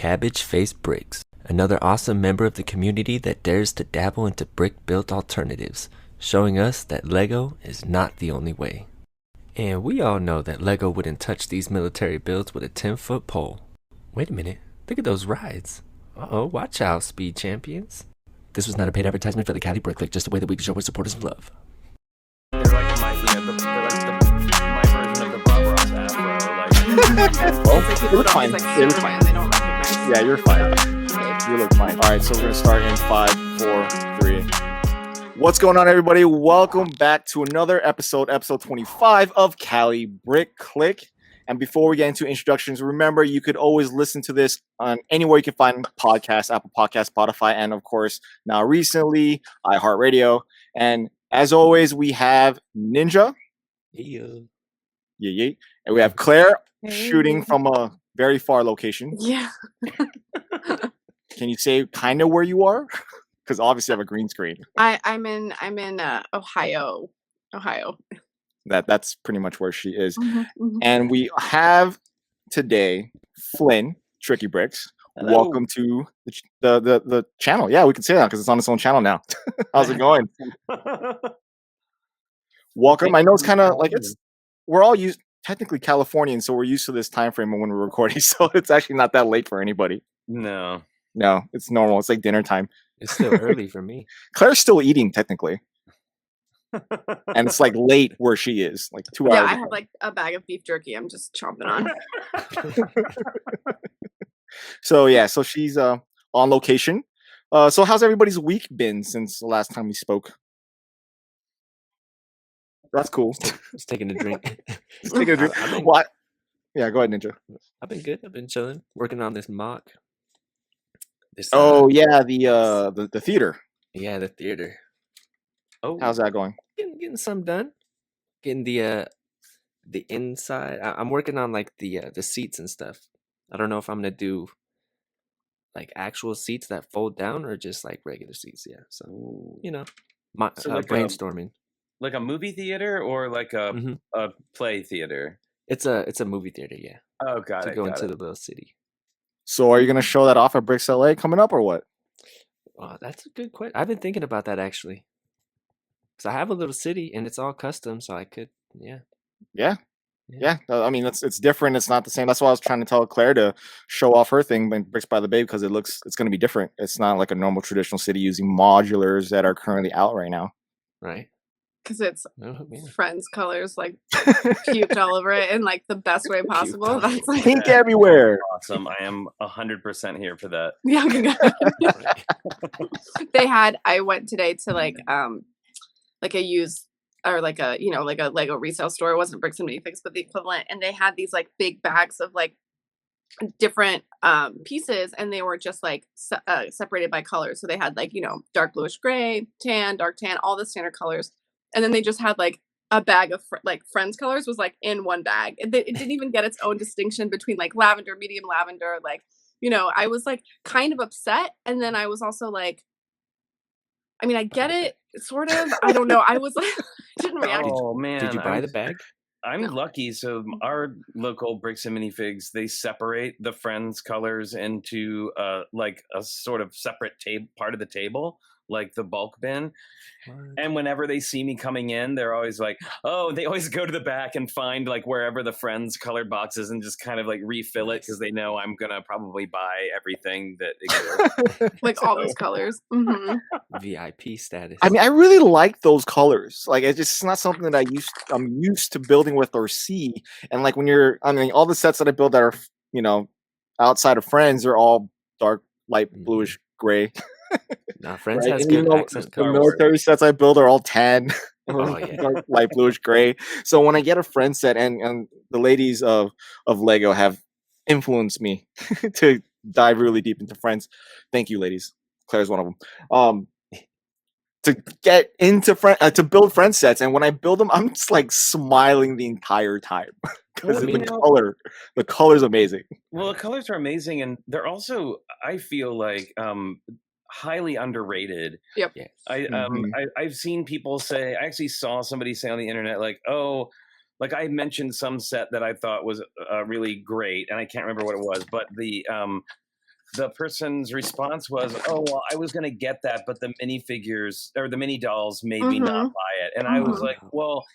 Cabbage Face Bricks, another awesome member of the community that dares to dabble into brick-built alternatives, showing us that Lego is not the only way. And we all know that Lego wouldn't touch these military builds with a 10-foot pole. Wait a minute, look at those rides. Uh-oh, watch out, speed champions. This was not a paid advertisement for the Cali Brick Clique, just a way that we can show our supporters some love. They're like my version of the Bob Ross afro. You look fine. They don't recognize. Yeah, you're fine. You look fine. All right, so we're gonna start in 5, 4, 3. What's going on, everybody? Welcome back to another episode 25 of Cali Brick Clique. And before we get into introductions, remember you could always listen to this on anywhere you can find podcasts, Apple Podcasts, Spotify, and of course, now recently, iHeartRadio. And as always, we have Ninja. Yeah. Yeah. And we have Claire shooting from a very far location. Yeah. Can you say kind of where you are? Because obviously I have a green screen. I'm in Ohio. That's pretty much where she is. Mm-hmm. And we have today Flynn Tricky Bricks. Hello. Welcome to the channel. Yeah, we can say that because it's on its own channel now. How's it going? Welcome. I know it's kind of like we're all technically Californian, so we're used to this time frame when we're recording. So it's actually not that late for anybody. No, it's normal. It's like dinner time. It's still early for me. Claire's still eating technically. And it's like late where she is, like 2 hours. Yeah, I have like a bag of beef jerky. I'm just chomping on. So she's on location. So how's everybody's week been since the last time we spoke? That's cool. Just taking a drink. Just taking a drink. What? Yeah, go ahead, Ninja. I've been good. I've been chilling, working on this mock. The theater. Yeah, the theater. Oh, How's that going? Getting some done. Getting the inside. I'm working on like the seats and stuff. I don't know if I'm gonna do like actual seats that fold down or just like regular seats. Yeah, so like brainstorming. like a movie theater or like a play theater. It's a movie theater. Yeah. Oh, got it. Go into the little city. So are you gonna show that off at Brikx LA coming up or what? Oh, that's a good question. I've been thinking about that actually. Because I have a little city and it's all custom, so I could, yeah. I mean, it's different. It's not the same. That's why I was trying to tell Claire to show off her thing, Bricks by the Bay, because it's going to be different. It's not like a normal traditional city using modulars that are currently out right now. Right. Because it's Friends colors like puked all over it in like the best way possible. That's like pink everywhere. Awesome. I am 100% here for that. Yeah. I went today to like a used or like a Lego resale store. It wasn't Bricks and Minifigs, but the equivalent. And they had these like big bags of like different pieces, and they were just like separated by colors. So they had like dark bluish gray, tan, dark tan, all the standard colors. And then they just had like a bag of like Friends colors was like in one bag. It didn't even get its own distinction between like lavender, medium lavender. Like, I was like kind of upset. And then I was also like, I mean, I get it, sort of. I don't know. I was like, I didn't react. Oh, man. Did you buy the bag? I'm lucky. So our local Bricks and Minifigs, they separate the Friends colors into like a sort of separate part of the table, like the bulk bin. What? And whenever they see me coming in, they're always like, they always go to the back and find like wherever the Friends colored boxes and just kind of like refill it because they know I'm gonna probably buy everything that exists. Like all those colors. Mm-hmm. VIP status. I mean, I really like those colors. Like, it's just not something that I'm used to building with or see. And like all the sets that I build that are outside of Friends are all dark, light bluish gray. Nah, Friends has good accent the colors. military sets I build are all tan. Oh, yeah. Dark, light bluish gray. So when I get a Friends set, and the ladies of Lego have influenced me to dive really deep into Friends. Thank you, ladies. Claire's one of them. To get into to build Friends sets, and when I build them, I'm just like smiling the entire time because the color's amazing. Well, the colors are amazing, and they're also, I feel like, highly underrated. Yep. Yes. I've seen people say, I actually saw somebody say on the internet, like, like I mentioned some set that I thought was really great, and I can't remember what it was, but the person's response was, "Oh well, I was going to get that, but the minifigures or the mini dolls made me not buy it." And I was like, "Well,"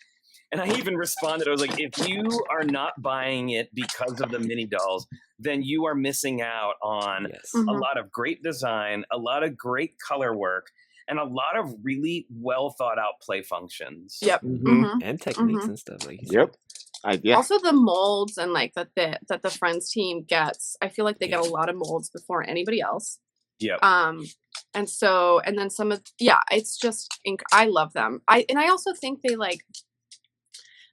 and I even responded, I was like, "If you are not buying it because of the mini dolls, then you are missing out on a lot of great design, a lot of great color work, and a lot of really well thought out play functions." Yep. And techniques and stuff like. Yep. Also the molds and like that the Friends team gets, I feel like they get a lot of molds before anybody else. Yep. And then some of it's just I love them. I also think they like,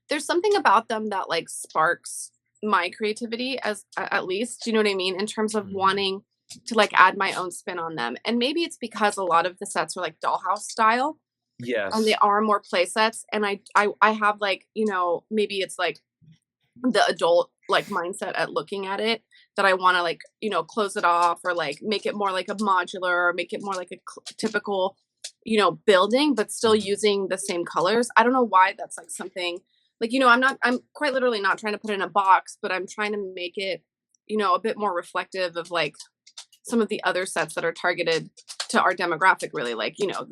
there's something about them that like sparks my creativity as at least, you know what I mean, in terms of wanting to like add my own spin on them. And maybe it's because a lot of the sets are like dollhouse style. Yes. And they are more play sets. And I have like, you know, maybe it's like the adult like mindset at looking at it that I want to like, you know, close it off or like make it more like a modular or make it more like a typical, you know, building, but still using the same colors. I don't know why that's like something like, you know, I'm quite literally not trying to put it in a box, but I'm trying to make it, you know, a bit more reflective of like some of the other sets that are targeted to our demographic, really, like, you know,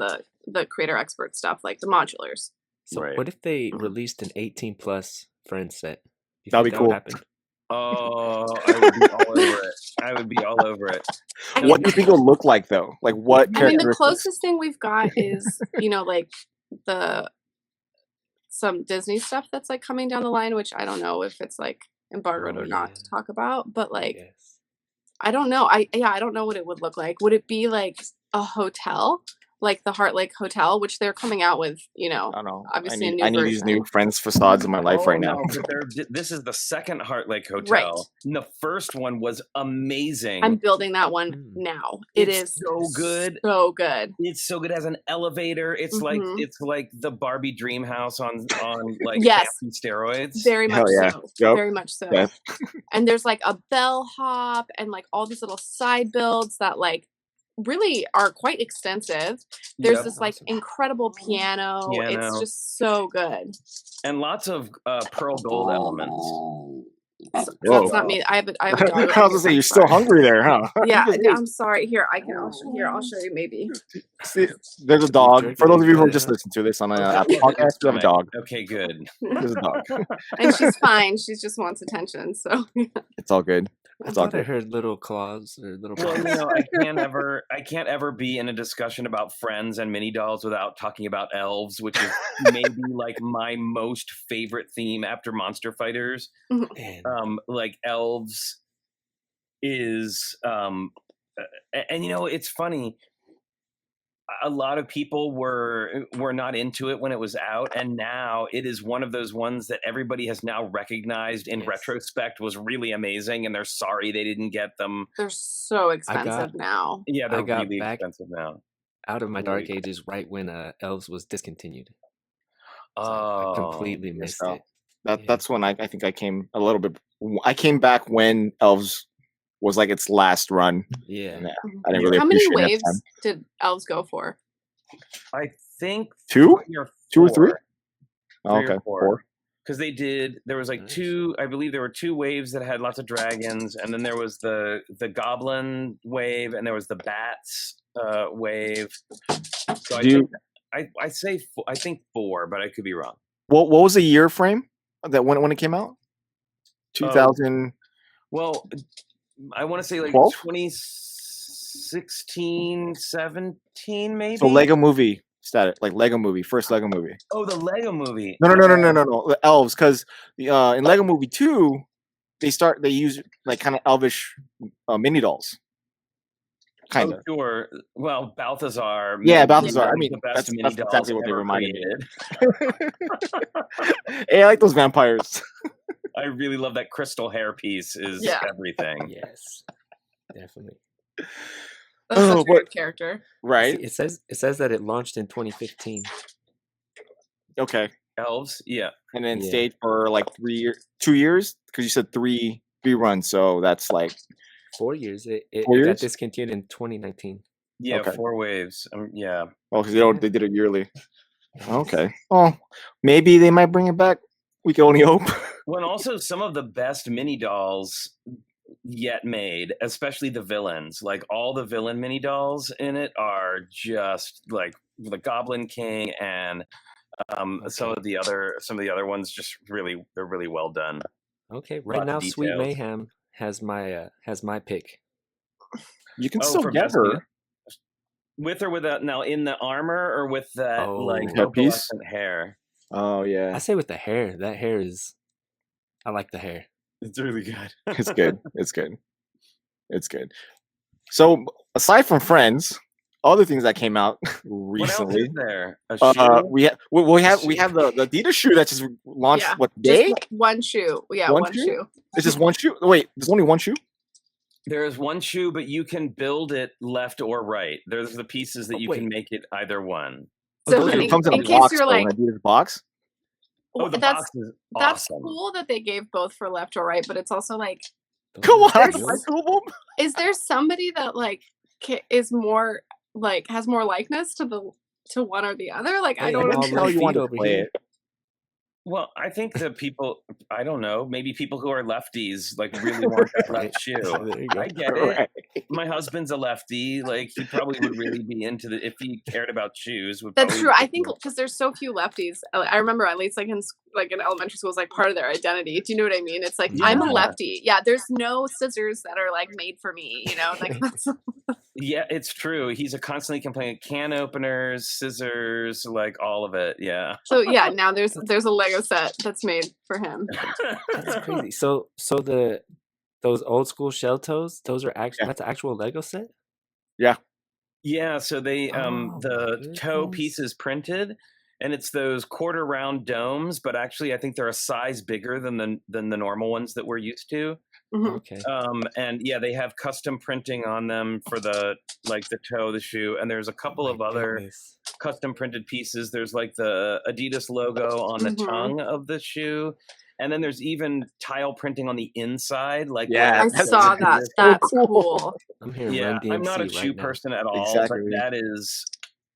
the creator expert stuff, like the modulars. So what if they released an 18 plus Friends set? That'd be cool. Oh, I would be all over it. I would be all over it. What do you think it'll look like though? Like what? I mean, the closest thing we've got is, you know, like some Disney stuff that's like coming down the line, which I don't know if it's like embargoed or not to talk about, but like, I don't know. I don't know what it would look like. Would it be like a hotel, like the Heart Lake Hotel, which they're coming out with, you know, I don't know. Obviously I need these new Friends facades in my life right now. No, this is the second Heart Lake Hotel. Right. And the first one was amazing. I'm building that one now. It's so good. So good. It's so good. It has an elevator. It's like the Barbie dream house on like steroids. Very much so. Yep. Very much so. Yep. And there's like a bellhop and like all these little side builds that like really are quite extensive. There's this like incredible piano. It's just so good. And lots of pearl gold elements. That's not me. I have a dog. I was gonna say you're still hungry there, huh? Yeah, I'm sorry. Here, I'll show you maybe. See, there's a dog. For those of you who just listen to this on an Apple podcast, we have a dog. Okay, good. There's a dog. And she's fine. She just wants attention. So it's all good. I heard little claws or little. Well, you know, I can't ever be in a discussion about Friends and mini dolls without talking about Elves, which is maybe like my most favorite theme after Monster Fighters. Like Elves is, and you know, it's funny. A lot of people were not into it when it was out, and now it is one of those ones that everybody has now recognized in retrospect was really amazing, and they're sorry they didn't get them. They're so expensive now. Yeah, they're really expensive now. Out of my dark ages right when Elves was discontinued. So I completely missed it. That's when I think I came a little bit. I came back when Elves was like its last run. Yeah. I didn't really. How many waves did Elves go for? I think 2 or 3. Oh, okay, 4. Because there was like 2. I believe there were 2 waves that had lots of dragons, and then there was the goblin wave, and there was the bats wave. So I think 4, but I could be wrong. What was the year frame that when it came out? 2000. Well, I want to say like 12? 2016, 17, maybe. So Lego Movie status, like Lego Movie, first Lego Movie. Oh, the Lego Movie. No. The Elves, because in Lego Movie 2, they use like kind of elvish mini dolls. Kind of. Oh, sure. Well, Balthazar. Yeah, Balthazar. I mean, that's exactly what they reminded me. Hey, I like those vampires. I really love that crystal hairpiece. Is everything. Yes, definitely. That's such a good character, right? It says that it launched in 2015. Okay. Elves, yeah, and then stayed for like 2 years, because you said three runs, so that's like 4 years. It got discontinued in 2019. Yeah, okay. 4 waves. Yeah. Oh, because they did it yearly. Okay. Oh, maybe they might bring it back. We can only hope. Well, and also some of the best mini dolls yet made, especially the villains. Like all the villain mini dolls in it are just like the Goblin King and some of the other ones. Just really, they're really well done. Okay, right Lots now of Sweet details. Mayhem has my pick. You can Oh, still for get best her. With or without, now in the armor or with that like Oh. Headpiece? opalescent hair. Oh I yeah, say with the hair. That hair is. I like the hair. It's really good. it's good. It's good. It's good. So aside from Friends, other things that came out What else recently. is there? A shoe? We have the Adidas shoe that just launched Yeah, what day? Just one shoe. Yeah, One one shoe? shoe. It's just one shoe. Wait, there's only one shoe. There is one shoe, but you can build it left or right. There's the pieces that you wait. can make it either one. Oh, So those are- It comes in a in case box. you're though, like, an Adidas box. Oh, the that's box is that's awesome. cool that they gave both for left or right, but it's also like, Those Come are on, There's- real? like two of them. is there somebody that like is more like has more likeness to one or the other? Like, I Hey, don't I'm all understand. How left you want feet to over play here. it? Well, I think the people, I don't know, maybe people who are lefties like really want that left shoe. There you go. I get it. Right. My husband's a lefty. Like he probably would really be into the if he cared about shoes. Would That's probably true. I pick think one. because there's so few lefties. I remember at least like in elementary school, it's like part of their identity. Do you know what I mean? It's like I'm a Yeah. lefty. Yeah, there's no scissors that are like made for me. You know, like that's Yeah, it's true. He's a constantly complaining. Can openers, scissors, like all of it. Yeah. so. Yeah, now there's a Lego set that's made for him. That's crazy. So those old school shell toes, those are actually that's an actual Lego set. Yeah, so they Oh, the my toe goodness. piece is printed and it's those quarter round domes, but actually I think they're a size bigger than the normal ones that we're used to. Mhm. Okay. And yeah, they have custom printing on them for the toe, the shoe, and there's a couple My of other goodness. custom printed pieces. There's like the Adidas logo on the Mhm. tongue of the shoe. And then there's even tile printing on the inside. Like Yeah, where I it that's saw says that. Adidas. That's cool. cool. I'm hearing Yeah, Run DMC I'm not a right shoe now. person at all, Exactly. but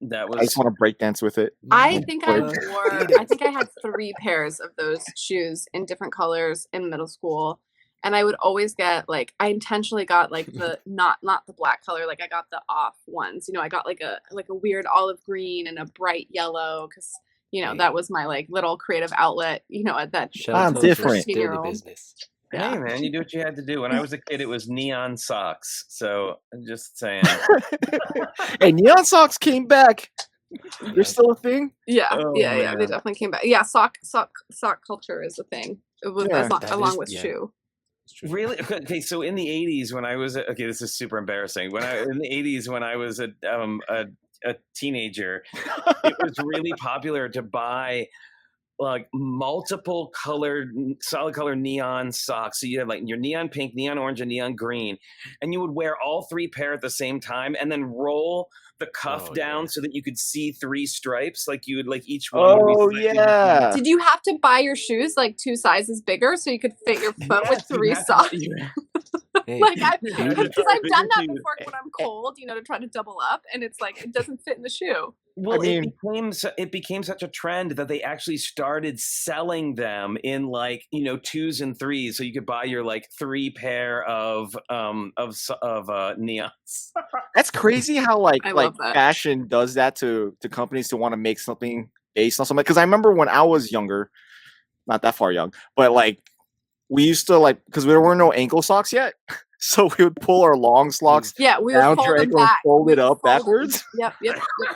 that I just was want to break dance with it. I think I Like- wore. I think I had 3 pairs of those shoes in different colors in middle school, and I would always get like I intentionally got like the not the black color. Like I got the off ones. You know, I got like a weird olive green and a bright yellow because that was my like little creative outlet. At that Shell I'm toes are different. still the 13-year-old. business. Yeah. Hey man, you do what you had to do. When I was a kid, it was neon socks. So I'm just saying. Hey, neon socks came back. They're still a thing. Yeah, Oh, yeah. They man. definitely came back. Yeah, sock culture is a thing. It was Yeah. That along is- with yeah. shoe. It's true. Really? Okay, so in the 80s when I was this is super embarrassing. In the 80s when I was a teenager, it was really popular to buy like multiple colored solid color neon socks. So you had like your neon pink, neon orange, and neon green, and you would wear all 3 pair at the same time and then roll the cuff Oh, down yeah. so that you could see 3 stripes. Like you would like each one would be Oh selected. yeah. Did you have to buy your shoes like 2 sizes bigger so you could fit your foot with Yes, you 3 have to- socks? Hey, Like dude, because I've done that Dude. before when I'm cold, to try to double up, and it's like it doesn't fit in the shoe. Well, mean- it became such a trend that they actually started selling them in like 2s and 3s, so you could buy your like 3 pair of neons. That's crazy how like I love that. fashion does that to companies to want to make something based on something. Because I remember when I was younger, not that far young, but like we used to because there were no ankle socks yet, so we would pull our long socks Yeah, we down would to your fold them ankle and back. fold We it would up fold them. backwards Yep.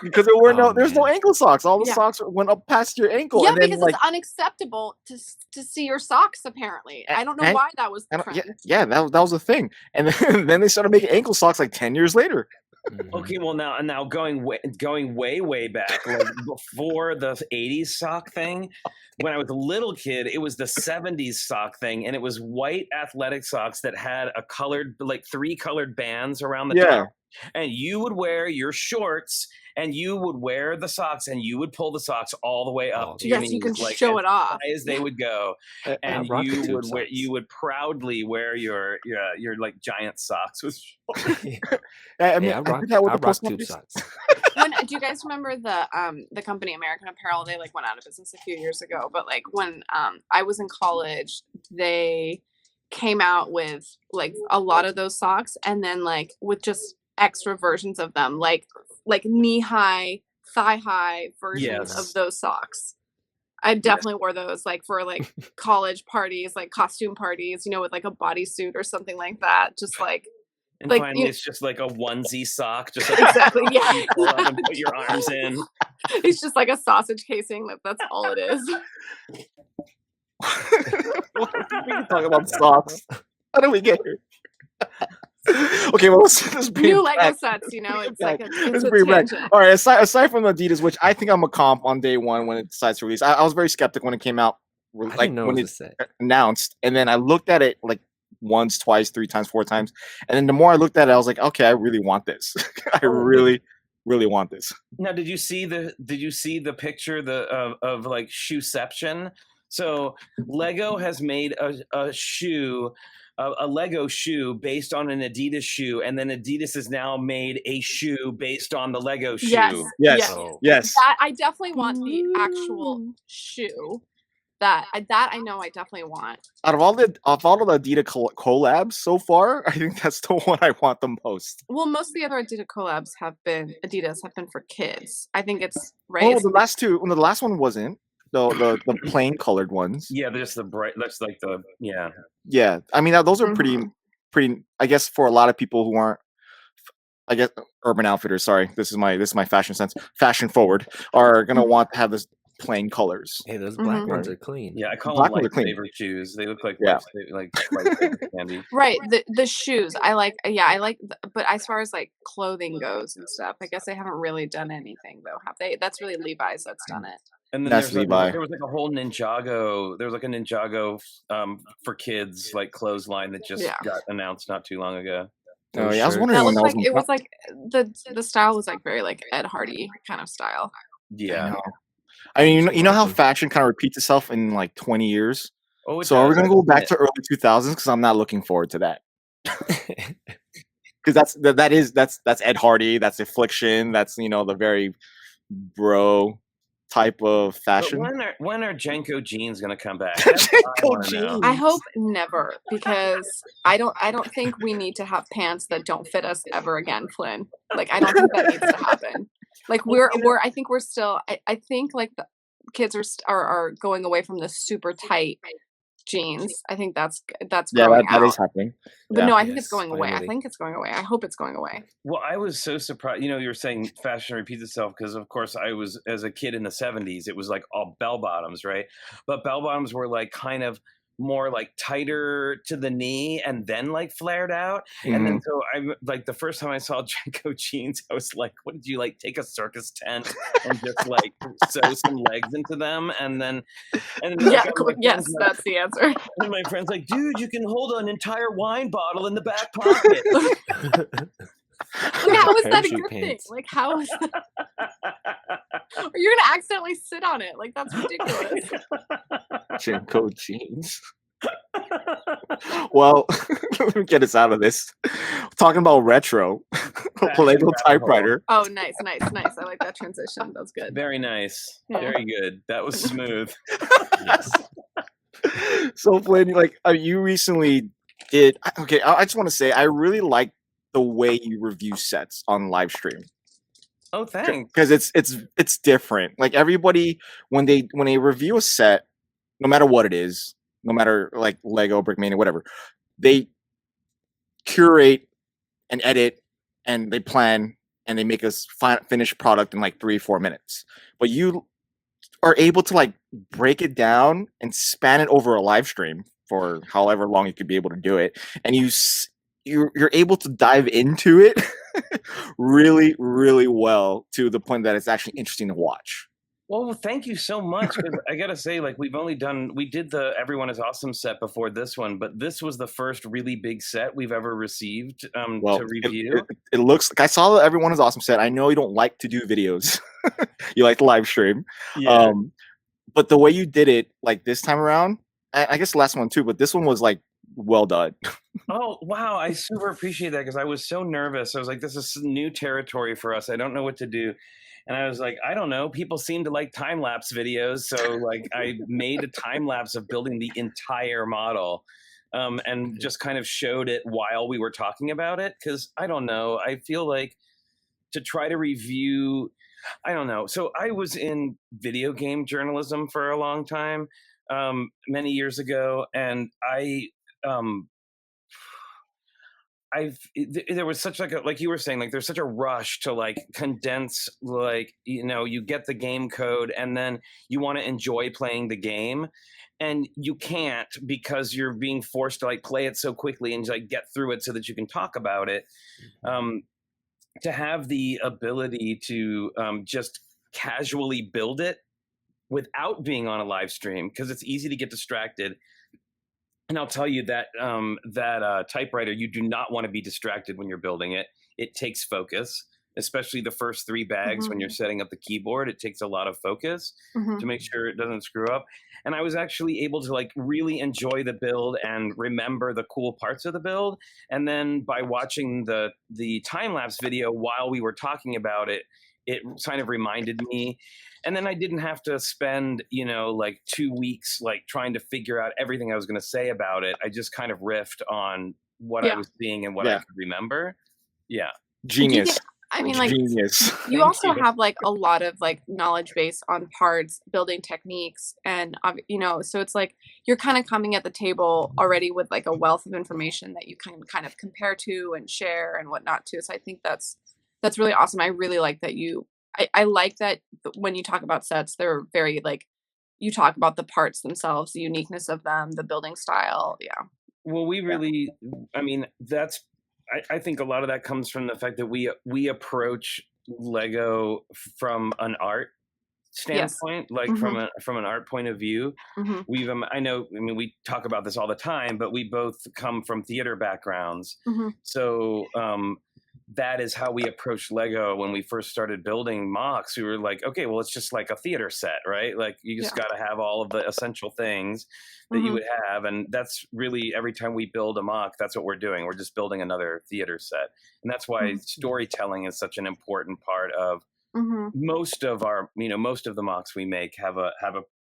because there were Oh, there's no man. ankle socks. All the Yeah. socks went up past your ankle, Yeah, and then because like it's unacceptable to see your socks. Apparently, I don't know and- why that was the I don't- trend. yeah, that was a thing. And then, then they started making ankle socks like 10 years later. Mhm. Okay, well now going way back, like before the 80s sock thing, when I was a little kid, it was the 70s sock thing, and it was white athletic socks that had a colored 3 colored bands around the Yeah. top. And you would wear your shorts and you would wear the socks and you would pull the socks all the way up Oh, to your Yes, knees, you can like show as it off. high as they would go. I And rock the you tube would socks. you would proudly wear your like giant socks with I mean, Hey, I I rock, did that with I the rock post tube office. socks. Do you guys remember the company American Apparel? They went out of business a few years ago, but when I was in college, they came out with like a lot of those socks, and then like with just extra versions of them, like knee high, thigh high versions of those socks. I definitely wore those like for like college parties, like costume parties, you know, with like a bodysuit or something like that. Just like, and like, finally, it's just like a onesie sock, just like exactly, yeah. you pull up and put your arms in. It's just like a sausage casing. That's all it is. We can talk about socks. How did we get here? Okay, well, let's bring New it Lego back. sets, you know, it's like Let's it's a bring it back. tangent. All right, aside from Adidas, which I think I'm a comp on day one when it decides to release. I was very skeptic when it came out, I like didn't know when it it was a set. announced, and then I looked at it like once, twice, 3 times, 4 times, and then the more I looked at it, I was like, okay, I really want this. I really want this. Now, did you see the picture of like shoeception? So Lego has made a shoe, a Lego shoe based on an Adidas shoe, and then Adidas has now made a shoe based on the Lego shoe. Yes. Oh. Yes. That I definitely want the actual shoe. That I know I definitely want. Out of all the Adidas collabs so far, I think that's the one I want the most. Well, most of the other Adidas collabs have been for kids. I think it's right. Oh, It's the last two. The last one wasn't. The plain colored ones. Yeah, there's the bright. That's like the yeah. Yeah, I mean those are pretty. I guess for a lot of people who aren't, I guess Urban Outfitters. Sorry, this is my fashion sense. Fashion forward are gonna want to have this plain colors. Hey, those black ones are clean. Yeah, I call Black them ones are clean. lifesaver shoes. They look like Yeah. lifesaver candy. right. The shoes I like. Yeah, I like. But as far as like clothing goes and stuff, I guess they haven't really done anything though, have they? That's really Levi's that's done it. And then That's Levi. there was like a whole Ninjago. There was like a Ninjago for kids like clothesline that just got announced not too long ago. Oh yeah, I was wondering That when looked that like it was like the style was like very like Ed Hardy kind of style. Yeah. I mean, you know how fashion kind of repeats itself in like 20 years. Oh, So are we gonna go back to early 2000s? Because I'm not looking forward to that. Because that's Ed Hardy, that's Affliction, that's the very bro type of fashion. But when are Jenko jeans gonna come back? Jenko jeans. I hope never, because I don't think we need to have pants that don't fit us ever again, Flynn. Like I don't think that needs to happen. Like I think we're still. I think like the kids are going away from the super tight jeans. I think that's growing that out. is happening. But Yeah. no, I think Yes, it's going away. I finally. think it's going away. I hope it's going away. Well, I was so surprised. You were saying fashion repeats itself because, of course, I was as a kid in the '70s. It was like all bell bottoms, right? But bell bottoms were like kind of more like tighter to the knee and then like flared out. And then so I like the first time I saw Jenko jeans, I was like, "What did you like? Take a circus tent and just like sew some legs into them?" And then Yeah, yes, that's the answer. and my friend's like, "Dude, you can hold an entire wine bottle in the back pocket." Like, how is that a Parachute good thing? pants. Like, how is that? Or you're gonna accidentally sit on it. Like, that's ridiculous. Jenko jeans. Well, let me get us out of this. Talking about retro, Lego typewriter. Oh, nice. I like that transition. That was good. Very nice. Yeah. Very good. That was smooth. Yes. So, Flynn, like you recently did. Okay, I just want to say I really like the way you review sets on live stream. Oh, thanks. Because it's different. Like everybody when they review a set, no matter what it is, no matter like Lego, Brickmania, whatever, they curate and edit and they plan and they make us finished product in like 3-4 minutes. But you are able to like break it down and span it over a live stream for however long you could be able to do it, and you're able to dive into it really, really well to the point that it's actually interesting to watch. Well, thank you so much. 'Cause I gotta say, like we did the Everyone is Awesome set before this one, but this was the first really big set we've ever received to review. It looks like I saw the Everyone is Awesome set. I know you don't like to do videos. You like the live stream. Yeah. But the way you did it, like this time around, I guess the last one too, but this one was like well done. Oh, wow. I super appreciate that because I was so nervous. I was like, this is new territory for us. I don't know what to do. And I was like, I don't know. People seem to like time-lapse videos. So like I made a time-lapse of building the entire model. and just kind of showed it while we were talking about it. Because I don't know, I feel like to try to review, I don't know. So I was in video game journalism for a long time, many years ago, and there was such like you were saying, like there's such a rush to like condense, like, you know, you get the game code and then you want to enjoy playing the game, and you can't because you're being forced to like play it so quickly and like get through it so that you can talk about it. To have the ability to just casually build it without being on a live stream, because it's easy to get distracted. And I'll tell you that typewriter, you do not want to be distracted when you're building it. It takes focus, especially the first 3 bags when you're setting up the keyboard. It takes a lot of focus to make sure it doesn't screw up. And I was actually able to like really enjoy the build and remember the cool parts of the build. And then by watching the time-lapse video while we were talking about it, it kind of reminded me. And then I didn't have to spend, you know, like 2 weeks, like trying to figure out everything I was going to say about it. I just kind of riffed on what I was seeing and what I could remember. Yeah. Genius. I mean, like, Genius. you also have like a lot of like knowledge base on parts, building techniques, and you know, so it's like you're kind of coming at the table already with like a wealth of information that you can kind of compare to and share and whatnot too. So I think that's really awesome. I really like that I like that when you talk about sets, they're very like, you talk about the parts themselves, the uniqueness of them, the building style. Yeah. Well, we really, I mean, I think a lot of that comes from the fact that we approach Lego from an art standpoint, like from an art point of view. I mean, we talk about this all the time, but we both come from theater backgrounds. So that is how we approached Lego when we first started building MOCs. We were like, okay, well, it's just like a theater set, right? Like you just got to have all of the essential things that you would have. And that's really, every time we build a MOC, that's what we're doing. We're just building another theater set. And that's why storytelling is such an important part of most of our, you know, most of the MOCs we make have a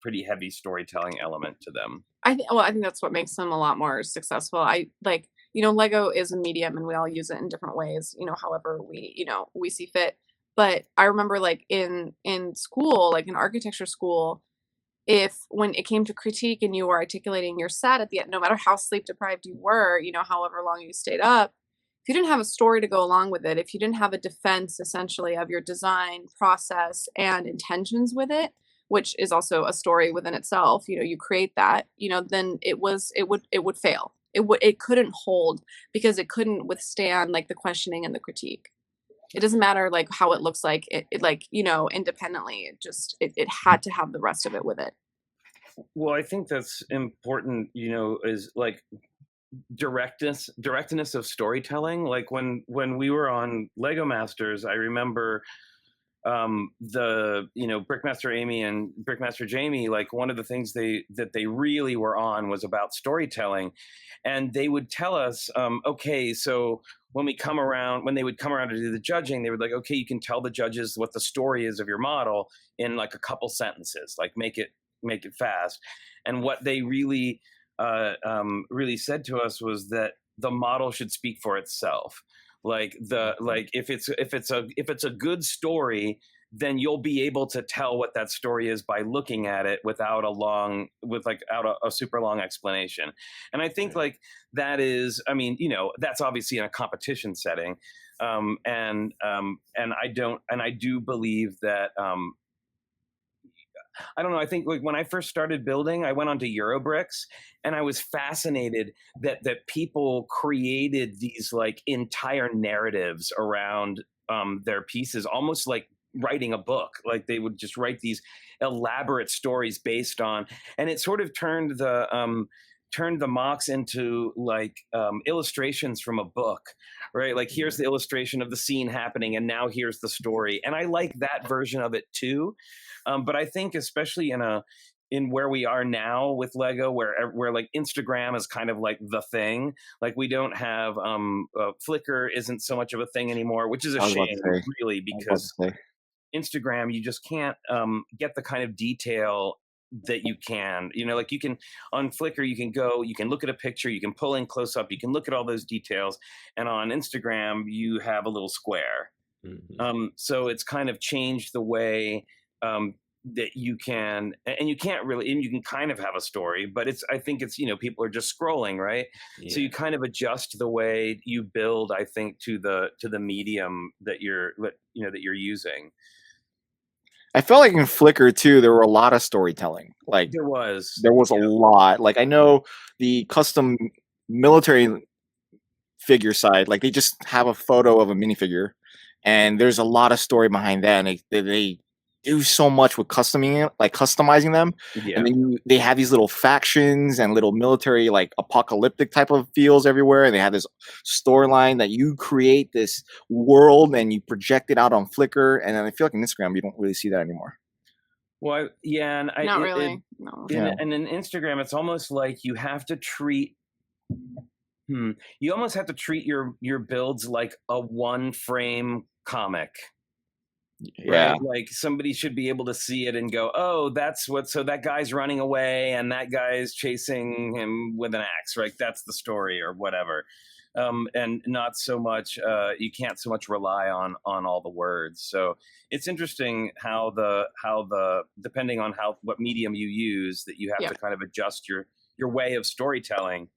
pretty heavy storytelling element to them. I think that's what makes them a lot more successful. I like, you know, Lego is a medium and we all use it in different ways, you know, however we see fit. But I remember like in school, like in architecture school, when it came to critique and you were articulating your set at the end, no matter how sleep deprived you were, you know, however long you stayed up, if you didn't have a story to go along with it, if you didn't have a defense essentially of your design process and intentions with it, which is also a story within itself, you know, you create that, you know, then it would fail. It couldn't hold because it couldn't withstand like the questioning and the critique. It doesn't matter like how it looks like it like, you know, independently, it had to have the rest of it with it. Well, I think that's important, you know, is like directness of storytelling. Like when we were on Lego Masters, I remember the, you know, Brickmaster Amy and Brickmaster Jamie, like one of the things that they really were on was about storytelling. And they would tell us, okay, so when they would come around to do the judging, they would like, okay, you can tell the judges what the story is of your model in like a couple sentences, like make it fast. And what they really said to us was that the model should speak for itself. Like if it's a good story, then you'll be able to tell what that story is by looking at it without a super long explanation. And I think like that is, I mean, you know, that's obviously in a competition setting. And I do believe that, I don't know. I think like when I first started building, I went onto Brikx and I was fascinated that people created these like entire narratives around their pieces, almost like writing a book. Like they would just write these elaborate stories based on, and it sort of turned the MOCs into like illustrations from a book, right? Like here's the illustration of the scene happening and now here's the story. And I like that version of it too. But I think especially in where we are now with Lego, where like Instagram is kind of like the thing, like we don't have Flickr isn't so much of a thing anymore, which is a shame really, because Instagram, you just can't get the kind of detail that you can, like you can on Flickr, you can go, you can look at a picture, you can pull in close up, you can look at all those details. And on Instagram, you have a little square. So it's kind of changed the way that you can, and you can't really, and you can kind of have a story, but I think it's, people are just scrolling, right? Yeah. So you kind of adjust the way you build, I think, to the medium that you're using. I felt like in Flickr too, there were a lot of storytelling. Like there was a lot. Like I know the custom military figure side, like they just have a photo of a minifigure, and there's a lot of story behind that. And they do so much with customizing them. Yeah. And then they have these little factions and little military, like apocalyptic type of feels everywhere. And they have this storyline that you create this world and you project it out on Flickr. And then I feel like on Instagram, you don't really see that anymore. Well, yeah. And not really. No. And in Instagram, it's almost like you have to treat you almost have to treat your builds like a one frame comic. Yeah. Right? Like somebody should be able to see it and go, oh, so that guy's running away and that guy's chasing him with an axe, right? That's the story or whatever. And not so much, you can't so much rely on all the words. So it's interesting how depending on what medium you use, that you have to kind of adjust your way of storytelling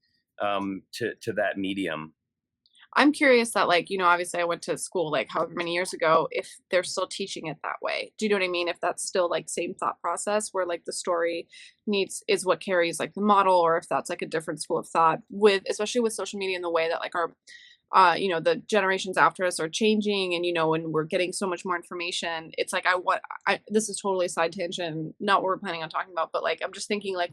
to that medium. I'm curious that, like, obviously I went to school like however many years ago, if they're still teaching it that way. Do you know what I mean? If that's still like same thought process where like the story is what carries like the model, or if that's like a different school of thought especially with social media and the way that like our the generations after us are changing, and when we're getting so much more information, it's like this is totally a side tangent, not what we're planning on talking about, but like I'm just thinking like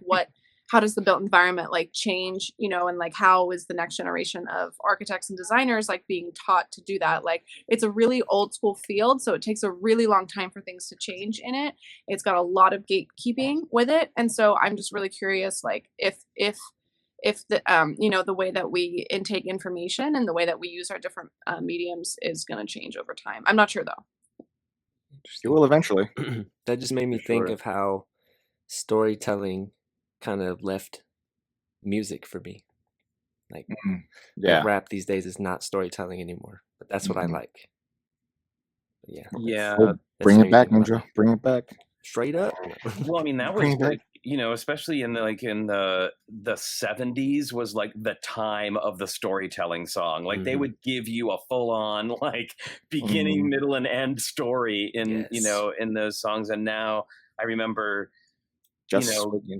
how does the built environment like change, and like how is the next generation of architects and designers like being taught to do that? Like it's a really old school field, so it takes a really long time for things to change in it. It's got a lot of gatekeeping with it, and so I'm just really curious, like if the the way that we intake information and the way that we use our different mediums is going to change over time. I'm not sure though. It will eventually. That just made me think of how storytelling kind of left music for me. Like rap these days is not storytelling anymore, but that's what I like. But bring it back, Ninja. Bring it back straight up. Well, I mean, that was like, especially in the 70s was like the time of the storytelling song. Like they would give you a full on like beginning, middle, and end story in in those songs. And now I remember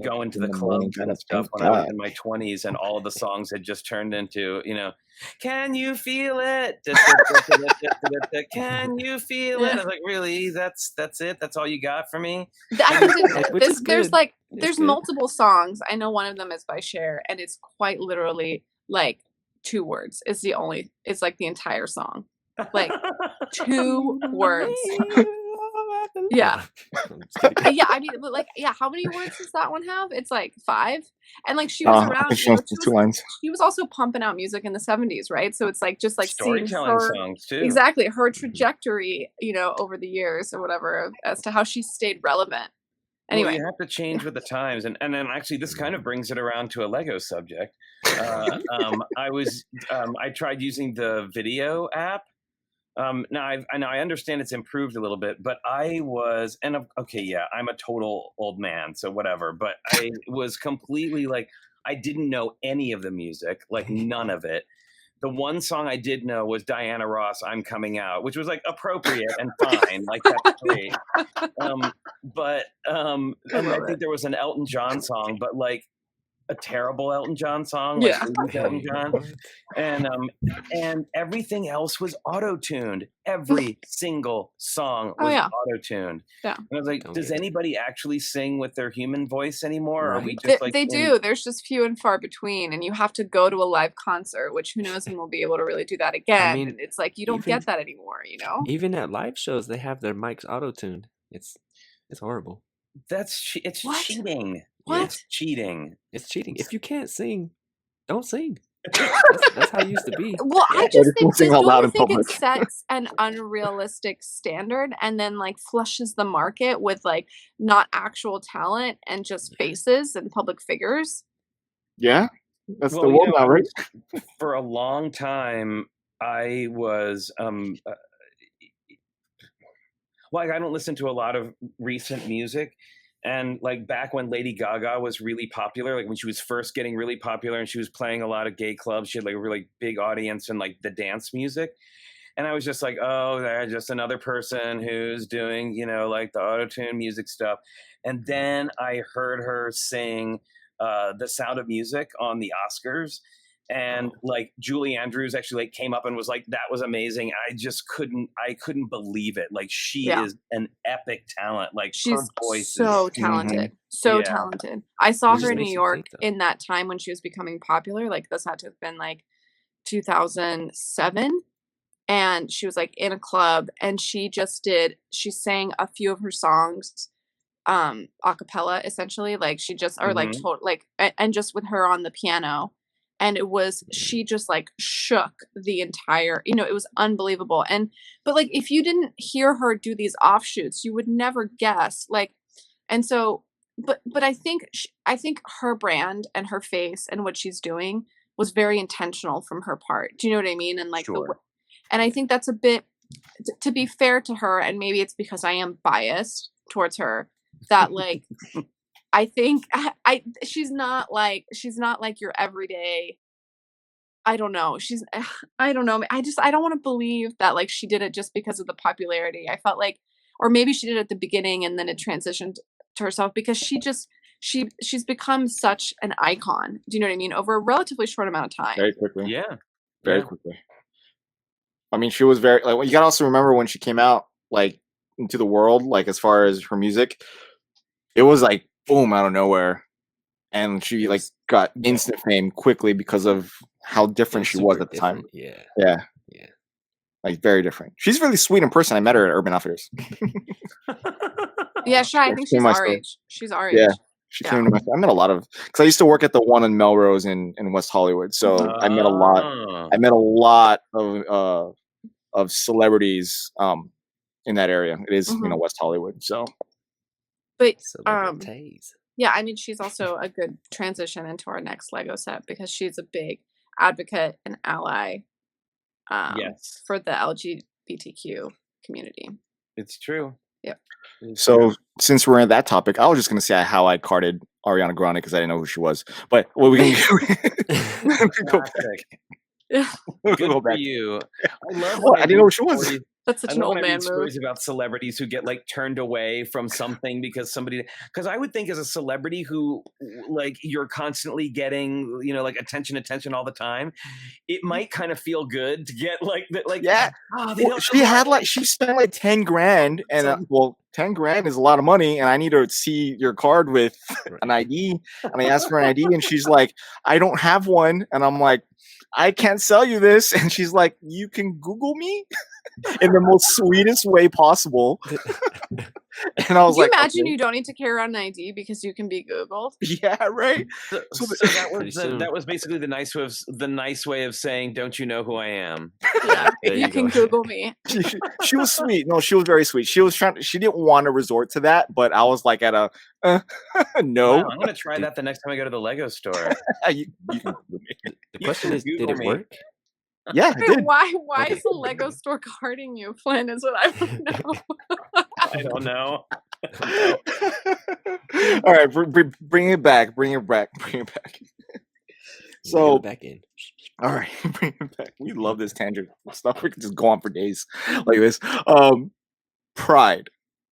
going to the clubs and stuff when I was in my 20s, and all of the songs had just turned into, can you feel it? Can you feel it? I was like, really? That's it? That's all you got for me? There's multiple songs. I know one of them is by Cher, and it's quite literally like 2 words. It's like the entire song. Like 2 words. Yeah. I mean, like, how many words does that one have? It's like 5. And like she was around, she 2 lines. She was also pumping out music in the 70s, right? So it's like just like storytelling songs too. Exactly, her trajectory, over the years or whatever, as to how she stayed relevant. Anyway, you have to change with the times, and then actually this kind of brings it around to a Lego subject. I tried using the video app. Now I understand it's improved a little bit, but I'm a total old man, so whatever. But I was completely like, I didn't know any of the music, like none of it. The one song I did know was Diana Ross, "I'm Coming Out," which was like appropriate and fine, like that's great. And I think there was an Elton John song, but like a terrible Elton John song, like Elton John, and everything else was auto-tuned. Every single song was auto-tuned. Yeah, and I was like, does anybody actually sing with their human voice anymore? Right. Or are we just they do. There's just few and far between, and you have to go to a live concert, which who knows when we'll be able to really do that again. I mean, it's like you don't get that anymore. Even at live shows, they have their mics auto-tuned. It's horrible. It's cheating. What? It's cheating. It's cheating. If you can't sing, don't sing. That's how it used to be. Well, I Yeah, just just think sing that out don't loud you in think it public. sets an unrealistic standard and then like flushes the market with like not actual talent and just faces and public figures? Yeah, that's the Well, you world know, now, right? for a long time, I was like, I don't listen to a lot of recent music. And like back when Lady Gaga was really popular, like when she was first getting really popular and she was playing a lot of gay clubs, she had like a really big audience and like the dance music. And I was just like, oh, they're just another person who's doing, like the auto-tune music stuff. And then I heard her sing The Sound of Music on the Oscars. And like Julie Andrews actually like came up and was like, that was amazing. I couldn't believe it. Like she Yeah. is an epic talent. Like She's her voice so is talented. So Yeah. talented. I saw It her just in New makes you York think, though. in that time when she was becoming popular. Like this had to have been like 2007. And she was like in a club and she sang a few of her songs a cappella essentially, like she just or like Mhm. and just with her on the piano, and she just like shook the entire, it was unbelievable. And but like if you didn't hear her do these offshoots you would never guess, like. And so but I think her brand and her face and what she's doing was very intentional from her part. Do you know what I mean? And like Sure. and I think that's a bit, to be fair to her, and maybe it's because I am biased towards her, that like I think she's not like your everyday. I don't know. I don't know. I don't want to believe that like she did it just because of the popularity. I felt like, or maybe she did it at the beginning and then it transitioned to herself because she's become such an icon. Do you know what I mean? Over a relatively short amount of time. Very quickly. Yeah. Very Yeah. quickly. I mean, she was very like. You gotta also remember when she came out like into the world, like as far as her music, it was like boom out of nowhere, and she It like was got instant fame quickly because of how it different was she was super at the time. different. Yeah. Yeah, Yeah. like very different. She's really sweet in person. I met her at Urban Outfitters. Yeah, sure. I Yeah, think she came she's to my our store. age. She's our Yeah, age. she Yeah. came to my. I met a lot of because I used to work at the one in Melrose in West Hollywood, so I met a lot. Oh. I met a lot of celebrities in that area. It is Mhm. West Hollywood, so But Celebrities. yeah, I mean she's also a good transition into our next Lego set because she's a big advocate and ally Yes, for the LGBTQ community. it's true. Yep. It's So true. since we're in that topic, I was just gonna say how I carded Ariana Grande because I didn't know who she was. But well, we can, we can go back. Classic. We can Good go for back. you. I love What? when I didn't know who she was. That's I such an love when old I read man move. stories about celebrities who get like turned away from something because I would think as a celebrity who like you're constantly getting, like attention all the time, it might kind of feel good to get like that, like, Yeah. they Well, don't she know had like she spent like 10 grand, and Some- well, 10 grand is a lot of money, and I need to see your card with an ID. And I asked for an ID, and she's like, I don't have one, and I'm like, I can't sell you this, and she's like, you can Google me in the most sweetest way possible. And I was Can you like, imagine okay. you don't need to carry around an ID because you can be Googled? Yeah, right. So, So so that was Pretty soon. that was basically the nice way of saying, "Don't you know who I am?" Yeah, There you you can go. Google me. she was sweet. No, she was very sweet. She was trying. She didn't want to resort to that, but I was like, at a no. Wow, I'm gonna try that the next time I go to the Lego store. You can Google me. The You question can is, did Google it me. work? Yeah, I did. Why Okay. is the Lego store carding you, Flynn? Is what I want to know. I don't know. All right, bring it back. Bring it back. So, back in. all right, bring it back. We love this tangent stuff. We can just go on for days like this. Pride.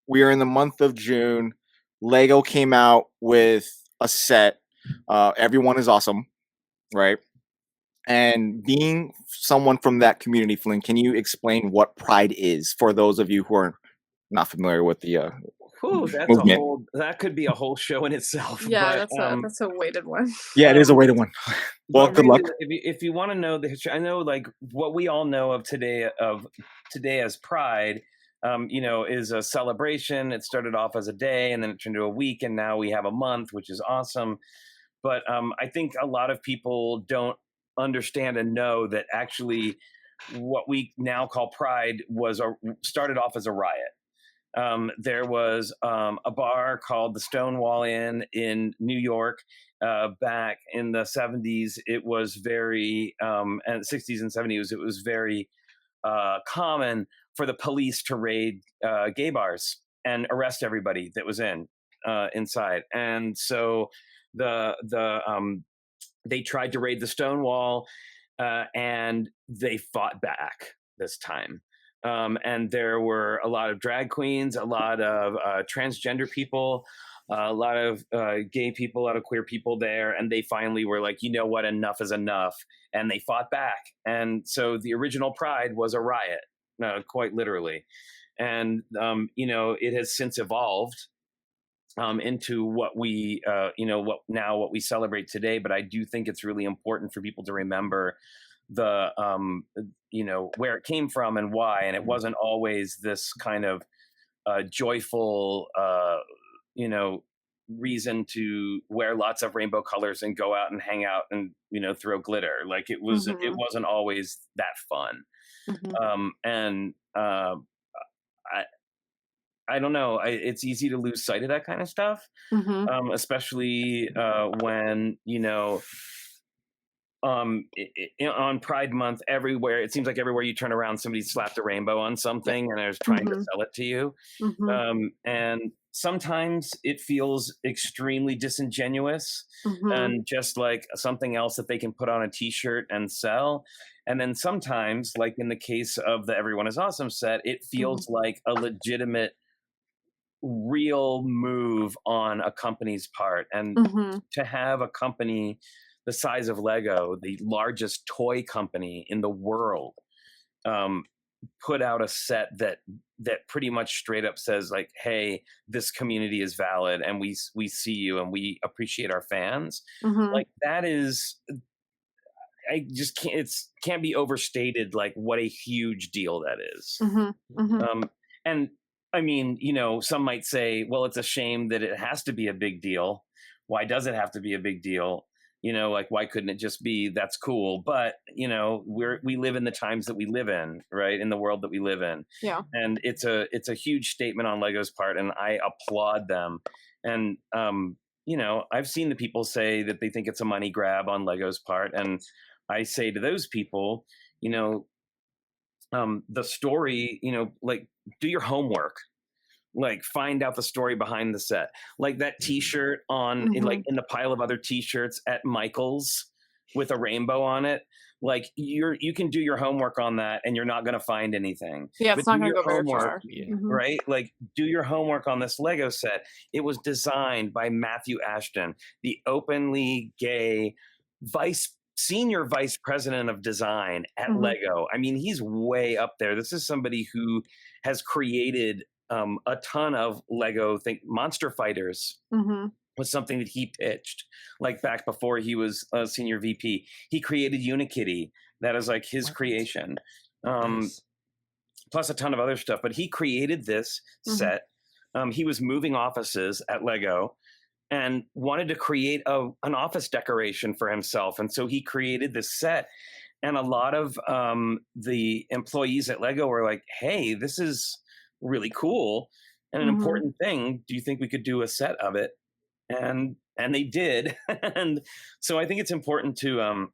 We are in the month of June. Lego came out with a set. Everyone is awesome, right? And being someone from that community, Flynn, can you explain what Pride is for those of you who are not familiar with the Whew, that's movement? that could be a whole show in itself. Yeah, but, that's a weighted one. Yeah, it is a weighted one. Well, but good luck. really, if you want to know the history, I know like what we all know of today as Pride, is a celebration. It started off as a day, and then it turned into a week, and now we have a month, which is awesome. But I think a lot of people don't understand and know that actually what we now call Pride started off as a riot. There was a bar called the Stonewall Inn in New York back in the 70s. It was very, and 60s and 70s, it was very common for the police to raid gay bars and arrest everybody that was inside. And so they tried to raid the Stonewall, and they fought back this time. And there were a lot of drag queens, a lot of transgender people, a lot of gay people, a lot of queer people there. And they finally were like, you know what, enough is enough. And they fought back. And so the original Pride was a riot, quite literally. And, it has since evolved into what we, what we celebrate today. But I do think it's really important for people to remember the where it came from and why. And it wasn't always this kind of joyful reason to wear lots of rainbow colors and go out and hang out and throw glitter. Like it wasn't always that fun. And I don't know, it's easy to lose sight of that kind of stuff, especially when on Pride Month, everywhere, it seems like everywhere you turn around, somebody slapped a rainbow on something and is trying to sell it to you. And sometimes it feels extremely disingenuous and just like something else that they can put on a t-shirt and sell. And then sometimes, like in the case of the Everyone is Awesome set, it feels like a legitimate, real move on a company's part. And to have a company the size of Lego, the largest toy company in the world, put out a set that pretty much straight up says like, hey, this community is valid and we see you and we appreciate our fans. Like that is, I just can't be overstated, like what a huge deal that is. And I mean, some might say, well, it's a shame that it has to be a big deal. Why does it have to be a big deal? Like, why couldn't it just be, that's cool? But, we live in the times that we live in, right? In the world that we live in. Yeah. And it's a huge statement on Lego's part, and I applaud them. And, I've seen the people say that they think it's a money grab on Lego's part. And I say to those people, the story, like, do your homework. Like, find out the story behind the set. Like that T-shirt in the pile of other T-shirts at Michael's with a rainbow on it. Like you can do your homework on that, and you're not going to find anything. Yeah, it's not going to go very far. Right? Like, do your homework on this Lego set. It was designed by Matthew Ashton, the openly gay senior vice president of design at Lego. I mean, he's way up there. This is somebody who has created a ton of Lego. Think Monster Fighters was something that he pitched, like back before he was a senior VP. He created Unikitty. That is like his creation. Plus a ton of other stuff. But he created this set. He was moving offices at Lego and wanted to create an office decoration for himself. And so he created this set. And a lot of the employees at Lego were like, hey, this is really cool and an important thing. Do you think we could do a set of it? And they did. And so I think it's important to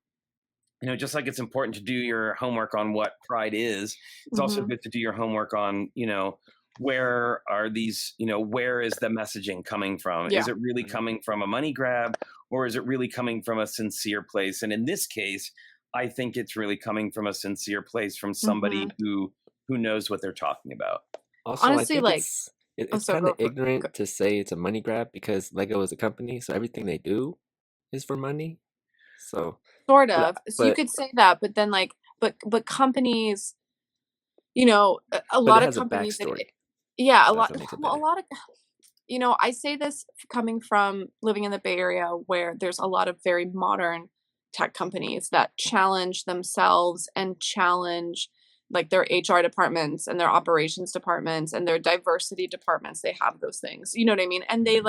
just like it's important to do your homework on what Pride is, it's also good to do your homework on where are these, where is the messaging coming from? Is it really coming from a money grab, or is it really coming from a sincere place? And in this case, I think it's really coming from a sincere place, from somebody who knows what they're talking about. Also, honestly, I think like, it's kind of ignorant to say it's a money grab, because Lego is a company, so everything they do is for money. So sort of. So you could say that, but then like, but companies, a lot of companies. A lot of, I say this coming from living in the Bay Area, where there's a lot of very modern tech companies that challenge themselves and challenge like their HR departments and their operations departments and their diversity departments. They have those things, you know what I mean? And they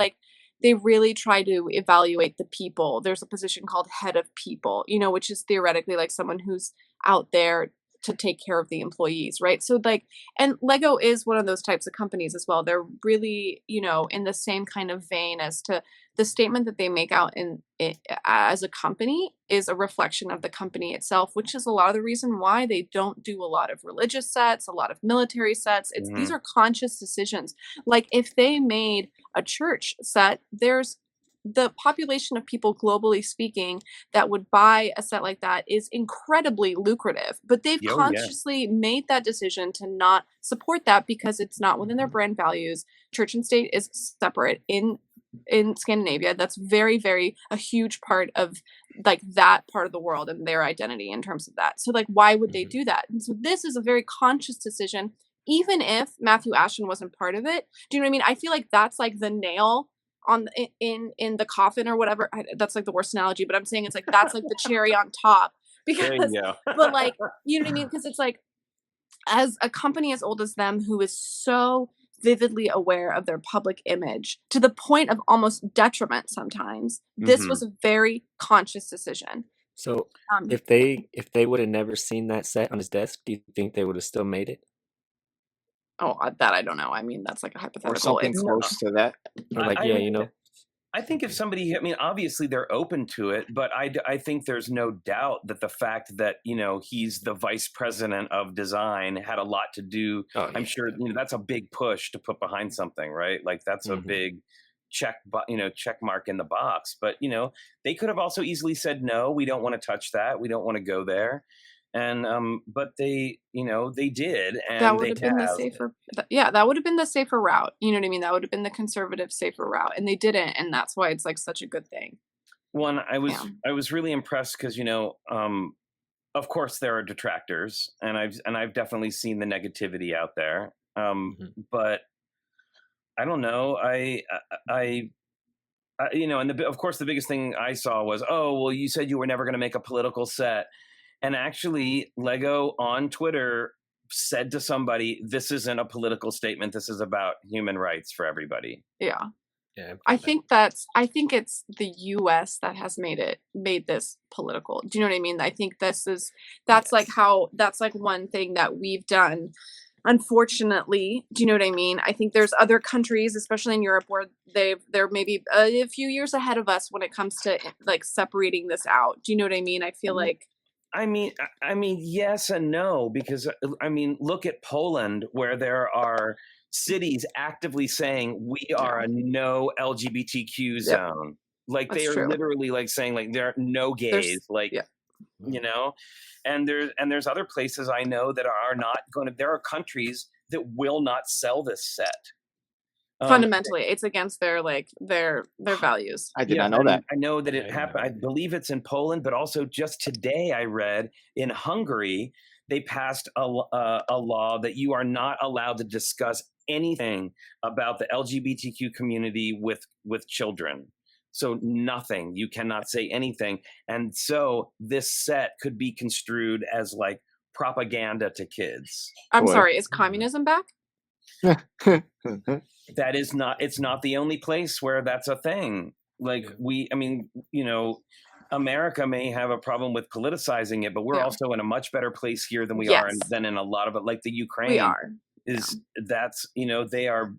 they really try to evaluate the people. There's a position called head of people, which is theoretically like someone who's out there to take care of the employees, right? So like, and Lego is one of those types of companies as well. They're really, in the same kind of vein as to the statement that they make out in it as a company is a reflection of the company itself, which is a lot of the reason why they don't do a lot of religious sets, a lot of military sets. These are conscious decisions. Like if they made a church set, there's the population of people globally speaking that would buy a set like that is incredibly lucrative, but they've Oh, yeah. consciously made that decision to not support that because it's not within their brand values. Church and state is separate in Scandinavia. That's very, very a huge part of like that part of the world and their identity in terms of that. So like, why would they do that? And so this is a very conscious decision, even if Matthew Ashton wasn't part of it. Do you know what I mean? I feel like that's like the nail on in the coffin or whatever. That's like the worst analogy, but I'm saying it's like that's like the cherry on top There because, you go. but like, you know what I mean? Because it's like, as a company as old as them who is so vividly aware of their public image to the point of almost detriment sometimes, this was a very conscious decision. So if they would have never seen that set on his desk, do you think they would have still made it? Oh, that I don't know. I mean, that's like a Or hypothetical. something close to that. Or like, I think if somebody, I mean, obviously they're open to it, but I think there's no doubt that the fact that, he's the vice president of design had a lot to do. I'm sure, that's a big push to put behind something, right? Like that's a big check mark in the box. But, they could have also easily said, no, we don't want to touch that. We don't want to go there. And but they did, and that would have been the safer that would have been the safer route. You know what I mean? That would have been the conservative safer route, and they didn't, and that's why it's like such a good thing. Well, I was really impressed because of course there are detractors, and I've definitely seen the negativity out there, but I don't know, and of course the biggest thing I saw was, oh well, you said you were never going to make a political set. And actually, Lego on Twitter said to somebody, this isn't a political statement. This is about human rights for everybody. Yeah. I think it's the US that has made this political. Do you know what I mean? I think that's like one thing that we've done. Unfortunately, do you know what I mean? I think there's other countries, especially in Europe, where they're maybe a few years ahead of us when it comes to like separating this out. Do you know what I mean? I feel like. I mean, yes and no, because look at Poland, where there are cities actively saying we are a no LGBTQ zone. Like they are literally like saying like there are no gays, and there's other places I know that are not going to. There are countries that will not sell this set. Fundamentally, it's against their values. I did not know that. I know that it happened. I believe it's in Poland, but also just today I read in Hungary they passed a law that you are not allowed to discuss anything about the LGBTQ community with children. So nothing. You cannot say anything, and so this set could be construed as like propaganda to kids. I'm sorry. Is communism back? That is not, it's not the only place where that's a thing. Like America may have a problem with politicizing it, but we're also in a much better place here than we are than in a lot of it. Like the Ukraine that's, they are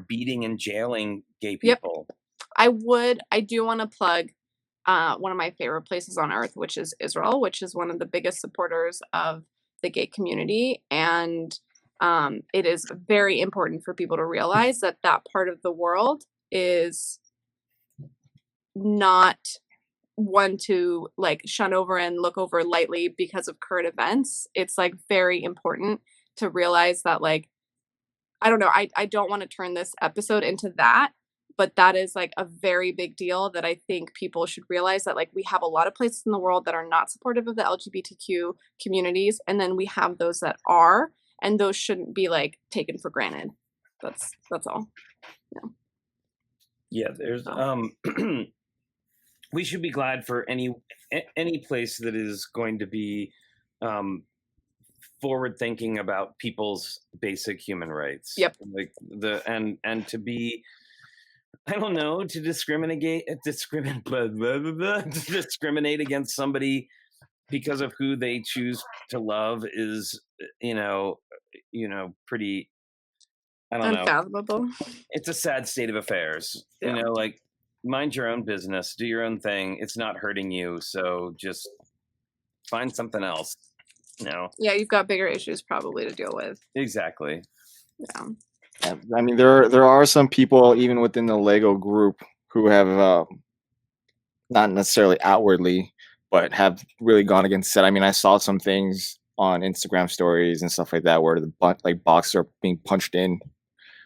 beating and jailing gay people. Yep. I do want to plug one of my favorite places on earth, which is Israel, which is one of the biggest supporters of the gay community. And it is very important for people to realize that part of the world is not one to like shun over and look over lightly because of current events. It's like very important to realize that, like, I don't know, I don't want to turn this episode into that, but that is like a very big deal that I think people should realize, that like we have a lot of places in the world that are not supportive of the LGBTQ communities, and then we have those that are. And those shouldn't be like taken for granted. That's all. Yeah, there's we should be glad for any place that is going to be forward thinking about people's basic human rights. Yep. Like and to be I don't know, to discriminate to discriminate against somebody because of who they choose to love is, pretty. I don't know. Unfathomable. It's a sad state of affairs. Yeah. Like, mind your own business, do your own thing. It's not hurting you, so just find something else. Yeah, you've got bigger issues probably to deal with. Exactly. Yeah. Yeah, I mean, there are some people even within the Lego group who have not necessarily outwardly, but have really gone against it. I mean, I saw some things on Instagram stories and stuff like that where the boxes are being punched in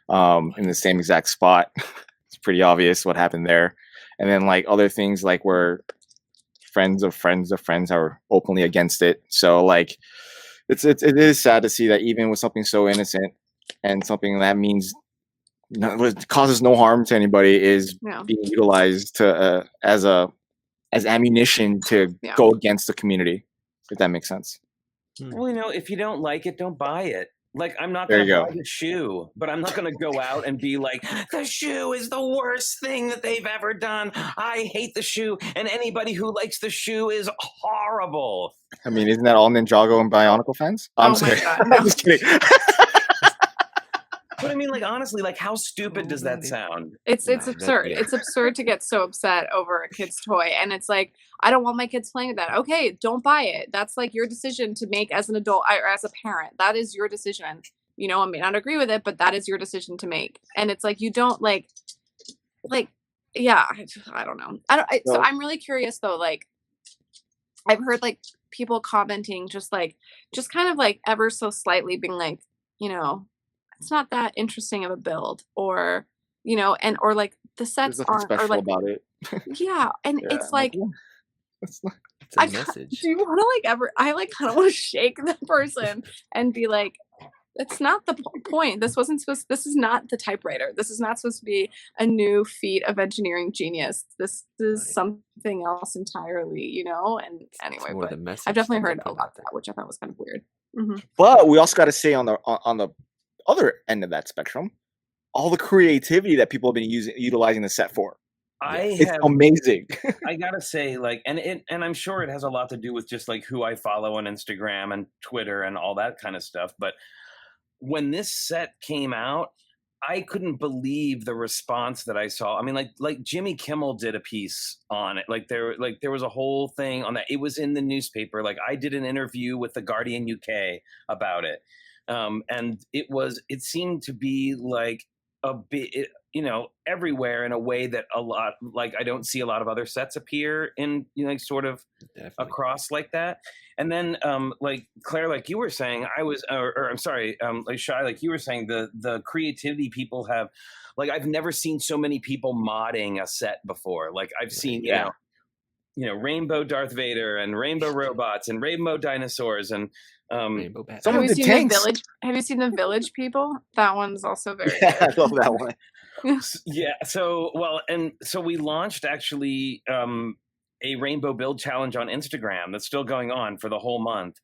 the same exact spot. It's pretty obvious what happened there. And then like other things like where friends of friends of friends are openly against it. So like it is sad to see that even with something so innocent and something that means causes no harm to anybody is being utilized to as ammunition to go against the community, if that makes sense. Well, if you don't like it, don't buy it. Like, I'm not going to buy the shoe, but I'm not going to go out and be like, the shoe is the worst thing that they've ever done. I hate the shoe, and anybody who likes the shoe is horrible. I mean, isn't that all Ninjago and Bionicle fans? I'm sorry. I'm just kidding. But I mean, like, honestly, like, how stupid does that sound? It's absurd. It's absurd to get so upset over a kid's toy. And it's like, I don't want my kids playing with that. Okay, don't buy it. That's like your decision to make as an adult or as a parent. That is your decision. I may not agree with it, but that is your decision to make. And it's like, you don't yeah, I don't know. So I'm really curious though. Like, I've heard like people commenting just kind of like ever so slightly being like, it's not that interesting of a build, or or like the sets aren't special like about it. Yeah, and it's like it's a message. Do you want to I kind of want to shake the person and be like, it's not the point. This is not the typewriter. This is not supposed to be a new feat of engineering genius. This is something else entirely, and anyway, but I've definitely heard a lot of that, which I thought was kind of weird. Mm-hmm. But we also got to say on the other end of that spectrum, all the creativity that people have been utilizing the set for. It's amazing. I gotta say, like, and I'm sure it has a lot to do with just like who I follow on Instagram and Twitter and all that kind of stuff. But when this set came out, I couldn't believe the response that I saw. I mean, like Jimmy Kimmel did a piece on it. Like there was a whole thing on that. It was in the newspaper. Like, I did an interview with the Guardian UK about it. And it seemed to be like a bit, everywhere in a way that I don't see a lot of other sets appear in, sort of across like that. And then, like Claire, like you were saying, I'm sorry, like Shy, like you were saying, the creativity people have, like, I've never seen so many people modding a set before. Like, I've seen, rainbow Darth Vader and rainbow robots and rainbow dinosaurs and rainbow bats. Have you seen the Village people? That one's also very good. I love that one. Yeah. So we launched actually a rainbow build challenge on Instagram that's still going on for the whole month,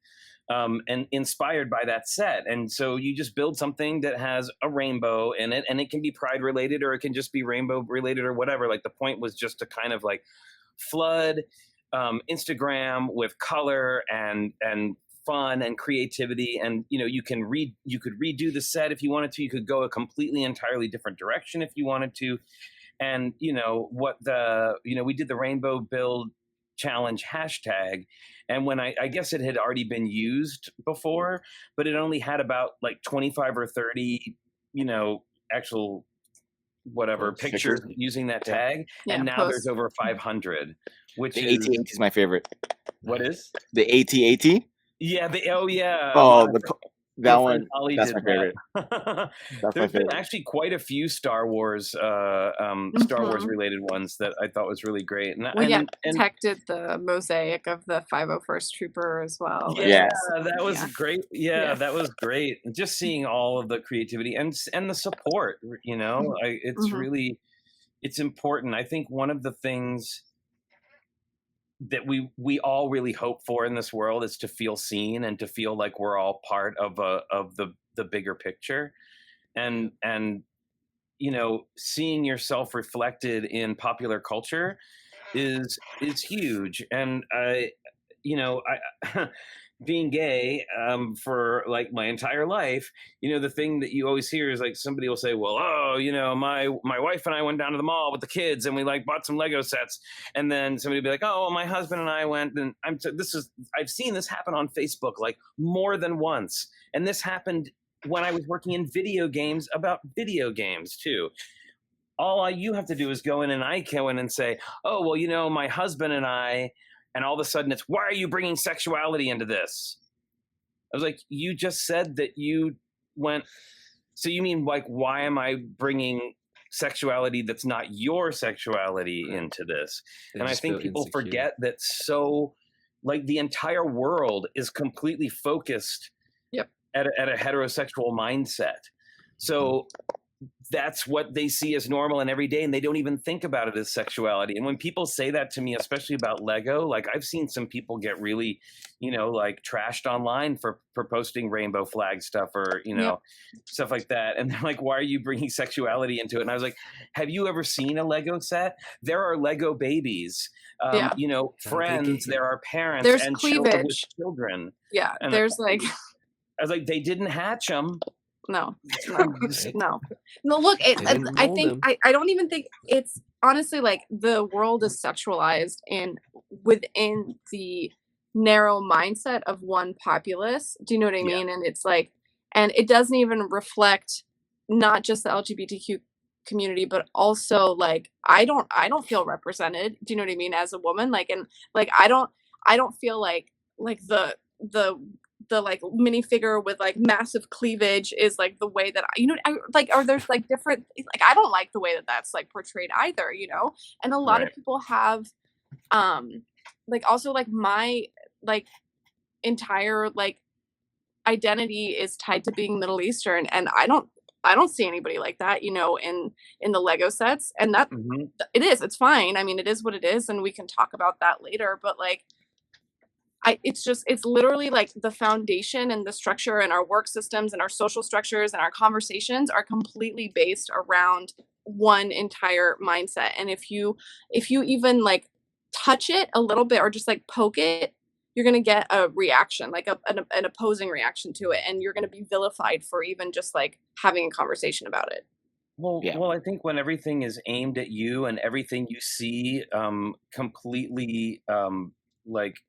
and inspired by that set. And so you just build something that has a rainbow in it, and it can be Pride related or it can just be rainbow related or whatever. Like, the point was just to kind of like flood Instagram with color and fun and creativity. And you could redo the set if you wanted to. You could go a completely entirely different direction if you wanted to. And we did the rainbow build challenge hashtag, and when I guess it had already been used before, but it only had about like 25 or 30 actual pictures using that tag. Yeah, and now there's over 500, which the AT-AT is my favorite. What is the AT-AT? Yeah, that one. That's my favorite. There's been actually quite a few Star Wars related ones that I thought was really great. And Tech did the mosaic of the 501st Trooper as well. Yeah, that was great. Yeah, that was great. Just seeing all of the creativity and the support. It's really, it's important. I think one of the things that we all really hope for in this world is to feel seen and to feel like we're all part of the bigger picture. And you know, seeing yourself reflected in popular culture is huge. And I, you know, I being gay for like my entire life, you know, the thing that you always hear is like somebody will say, well, oh, you know, my wife and I went down to the mall with the kids and we like bought some Lego sets, and then somebody will be like, oh, well, my husband and I went, and I've seen this happen on Facebook like more than once, and this happened when I was working in video games about video games too. You have to do is go in and I go in and say, oh, well, you know, my husband and I, and all of a sudden it's, why are you bringing sexuality into this? I was like, you just said that you went, so you mean like, why am I bringing sexuality that's not your sexuality into this? And I think people forget that, so like the entire world is completely focused at a heterosexual mindset. So that's what they see as normal and every day, and they don't even think about it as sexuality. And when people say that to me, especially about Lego, like I've seen some people get really, you know, like trashed online for posting rainbow flag stuff or, you know, stuff like that. And they're like, why are you bringing sexuality into it? And I was like, have you ever seen a Lego set? There are Lego babies, you know, friends, there are parents, there's and cleavage. Children. Yeah, and there's like... I was like, they didn't hatch them. No. Look, I don't even think it's honestly like the world is sexualized and within the narrow mindset of one populace. Do you know what I mean? And it's like, and it doesn't even reflect not just the LGBTQ community, but also like I don't feel represented. Do you know what I mean? As a woman, like, and like I don't feel like the like minifigure with like massive cleavage is like the way that or there's like different, like I don't like the way that that's like portrayed either, you know. And a lot of people have like also like my like entire like identity is tied to being Middle Eastern, and I don't see anybody like that, you know, in the Lego sets. And that it's fine. I mean, it is what it is, and we can talk about that later, but like it's literally like the foundation and the structure and our work systems and our social structures and our conversations are completely based around one entire mindset. And if you even like touch it a little bit or just like poke it, you're going to get a reaction, like an opposing reaction to it. And you're going to be vilified for even just like having a conversation about it. Well, I think when everything is aimed at you and everything you see completely like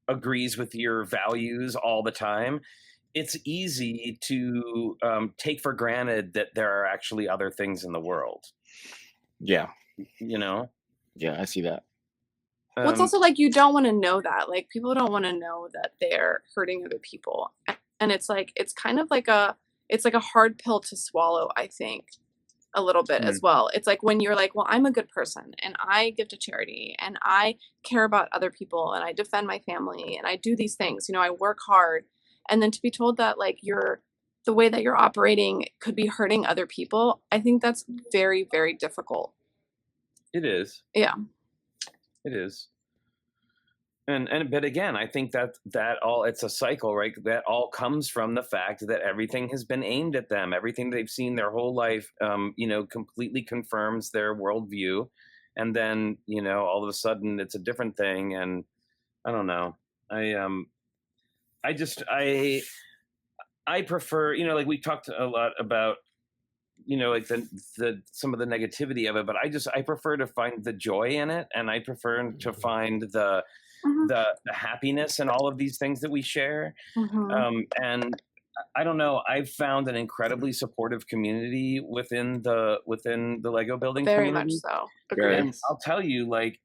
agrees with your values all the time, it's easy to take for granted that there are actually other things in the world. You know? Yeah, I see that. Well, it's also like you don't want to know that. Like people don't want to know that they're hurting other people. And it's like it's kind of like a hard pill to swallow, I think. A little bit as well. It's like when you're like, well, I'm a good person and I give to charity and I care about other people and I defend my family and I do these things, you know, I work hard. And then to be told that like the way that you're operating could be hurting other people, I think that's very, very difficult. It is. Yeah. It is. But again, I think that all, it's a cycle, right? That all comes from the fact that everything has been aimed at them. Everything they've seen their whole life, you know, completely confirms their worldview. And then, you know, all of a sudden it's a different thing. And I don't know. I prefer, you know, like we talked a lot about, you know, like the some of the negativity of it, but I prefer to find the joy in it. And I prefer to find the happiness and all of these things that we share. And I don't know, I've found an incredibly supportive community within the Lego building community. Very much so. Agreed. And I'll tell you, like,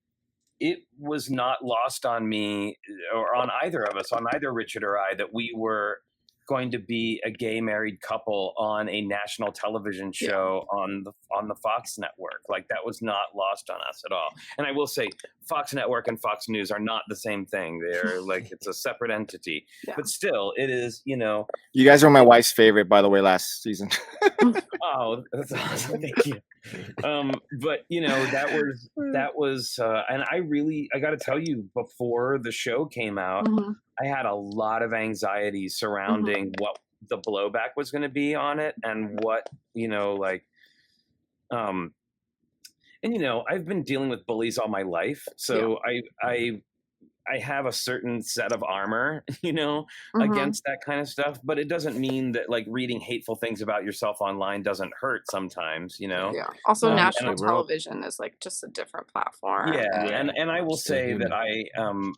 it was not lost on me or on either of us, on either Richard or I, that we were going to be a gay married couple on a national television show on the Fox network. Like that was not lost on us at all. And I will say Fox Network and Fox News are not the same thing. They're like, it's a separate entity, but still it is, you know. You guys were my wife's favorite, by the way, last season. Oh, that's awesome. Thank you. But you know, that was and I got to tell you, before the show came out, I had a lot of anxiety surrounding what the blowback was going to be on it and what, you know, like And you know, I've been dealing with bullies all my life, so I have a certain set of armor, you know, Mm-hmm. against that kind of stuff. But it doesn't mean that like reading hateful things about yourself online doesn't hurt sometimes, you know. Yeah. Also, No, And national we're all television is like just a different platform. yeah, yeah, and I we're will still say that human.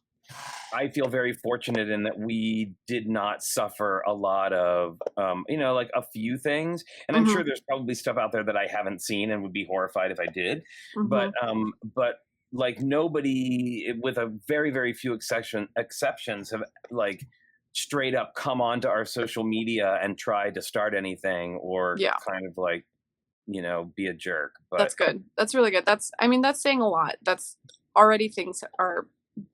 I feel very fortunate in that we did not suffer a lot of, you know, like a few things. And I'm Mm-hmm. sure there's probably stuff out there that I haven't seen and would be horrified if I did. Mm-hmm. But like nobody, with a very, very few exceptions, have like straight up come onto our social media and tried to start anything or Yeah. kind of like, you know, be a jerk. But That's good. That's really good. I mean, that's saying a lot. That's already things are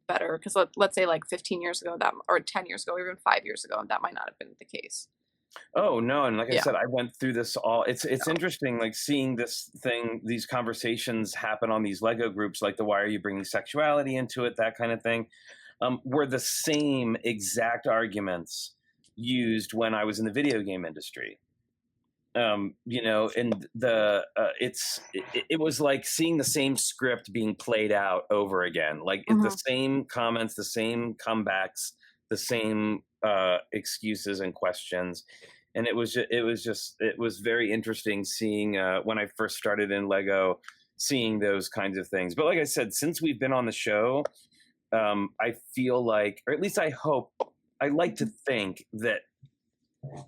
better because let's say like 15 years ago that or 10 years ago, or even 5 years ago, that might not have been the case. oh no, and like I Yeah. said, I went through this all. It's interesting, like seeing these conversations happen on these Lego groups, like the "Why are you bringing sexuality into it?" that kind of thing, were the same exact arguments used when I was in the video game industry. You know, and it was like seeing the same script being played out over again, like the Mm-hmm. same comments, the same comebacks, the same excuses and questions. And it was very interesting seeing when I first started in Lego, seeing those kinds of things. But like I said, since we've been on the show, I feel like, or at least I hope, I like to think that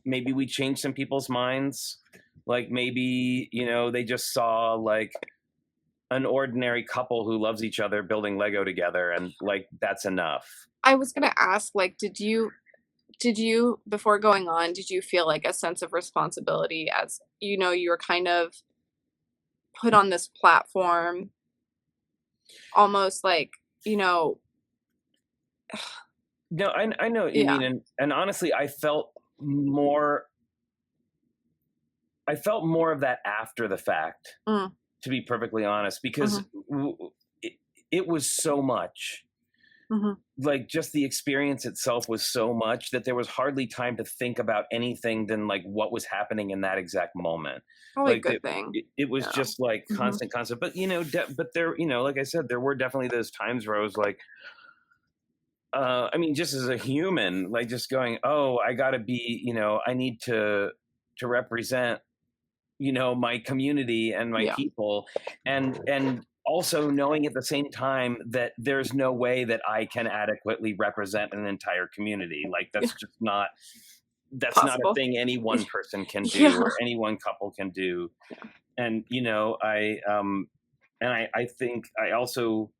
maybe we changed some people's minds. Like maybe, you know, they just saw like an ordinary couple who loves each other building Lego together, and like that's enough. I was gonna ask, like, did you before going on, did you feel like a sense of responsibility as you were kind of put on this platform, almost like you know, No, I know what you yeah. mean, and honestly, more I felt more of that after the fact, Mm, to be perfectly honest, because mhm, it, it was so much. mhm. Like just the experience itself was so much that there was hardly time to think about anything than like what was happening in that exact moment. Probably a Like good thing. it was Yeah. just like Mhm. constant. But you know, but there, you know, like I said, there were definitely those times where I was like, I mean, just as a human, like just going, oh, I got to be, you know, I need to represent, you know, my community and my Yeah. people, and also knowing at the same time that there's no way that I can adequately represent an entire community. Like Yeah. that's not a Possible. thing any one person can do Yeah. or any one couple can do. Yeah. And you know, I think I also,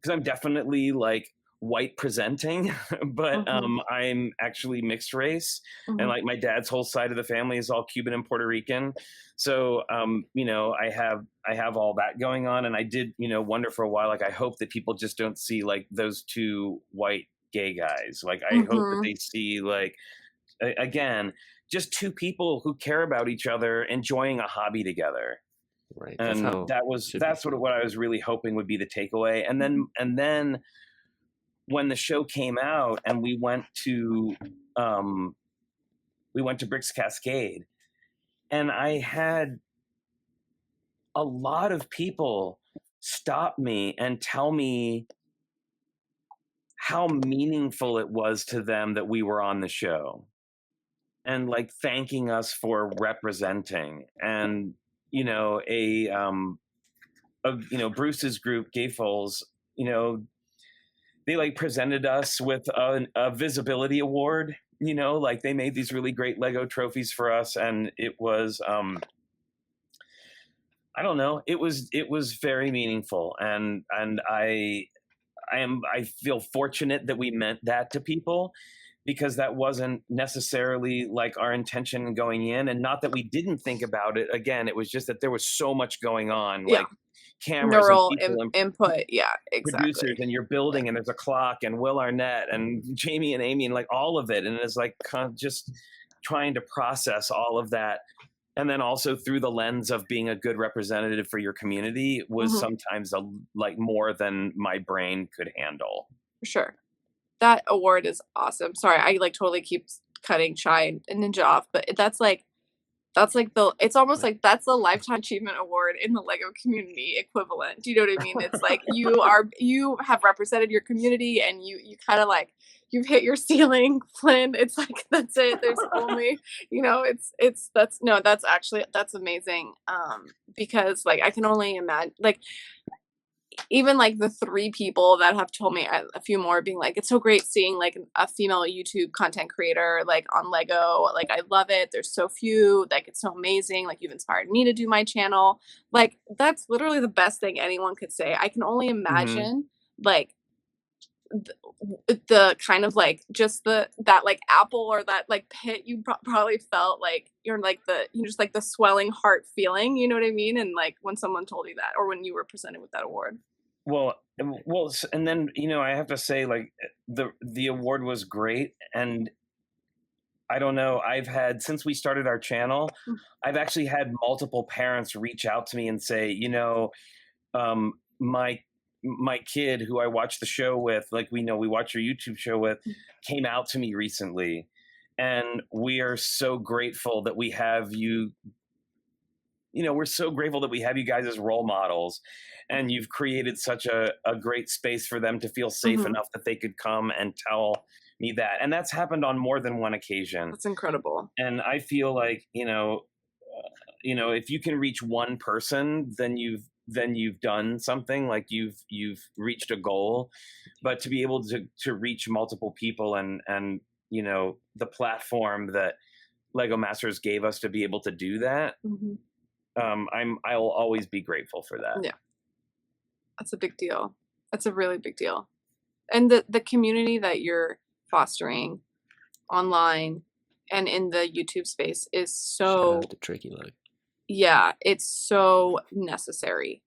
because I'm definitely like white presenting, but Mhm. I'm actually mixed race, and Mhm. like my dad's whole side of the family is all Cuban and Puerto Rican. So you know, I have all that going on, and I did, you know, wonder for a while. Like I hope that people just don't see like those two white gay guys. Like I hope that Mhm. they see like again just two people who care about each other enjoying a hobby together. right. That's And how it should be that's seen. what I was really hoping would be the takeaway. Mhm. And then when the show came out and um, we went to Brikx Cascade, and I had a lot of people stop me and tell me how meaningful it was to them that we were on the show, and like thanking us for representing. And you know, you know, Bruce's group AFOLs, you know, they like presented us with a visibility award. You know, like they made these really great Lego trophies for us, and it was I don't know, it was very meaningful, and I feel fortunate that we meant that to people, because that wasn't necessarily like our intention going in, and not that we didn't think about it. Again, it was just that there was so much going on, Yeah. like cameras and Neural people and input. Yeah. producers, Exactly. and you're Yeah. building, and there's a clock, and Will Arnett and Jamie and Amy, and like all of it, and it's like just trying to process all of that, and then also through the lens of being a good representative for your community was Mhm. sometimes like more than my brain could handle. For sure. That award is awesome. Sorry, I like totally keep cutting Shy and Ninja off, but that's like That's like it's almost like that's the lifetime achievement award in the Lego community equivalent. Do you know what I mean? It's like you have represented your community and you kind of like you've hit your ceiling, Flynn. It's like that's it. There's only, that's amazing. Because like I can only imagine like even like the 3 people that have told me, a few more being like, it's so great seeing like a female YouTube content creator like on Lego. Like I love it. There's so few. Like it's so amazing. Like you've inspired me to do my channel. Like that's literally the best thing anyone could say. I can only imagine like the kind of like just that like apple or that like pit you probably felt like you're like just like the swelling heart feeling, you know what I mean? And like when someone told you that or when you were presented with that award. Well, and then I have to say like the award was great, and I don't know, I've had since we started our channel, I've actually had multiple parents reach out to me and say, my kid who I watch the show with, like we watch your YouTube show with, came out to me recently, and we are so grateful that we have you. We're so grateful that we have you guys as role models, and you've created such a great space for them to feel safe enough that they could come and tell me that. And that's happened on more than one occasion. That's incredible. And I feel like, if you can reach one person, then you've done something, like you've reached a goal. But to be able to reach multiple people and the platform that Lego Masters gave us to be able to do that, I'll always be grateful for that. Yeah, that's a big deal. That's a really big deal. And the community that you're fostering online and in the YouTube space is so Shout out to Tricky Luck. Yeah, it's so necessary.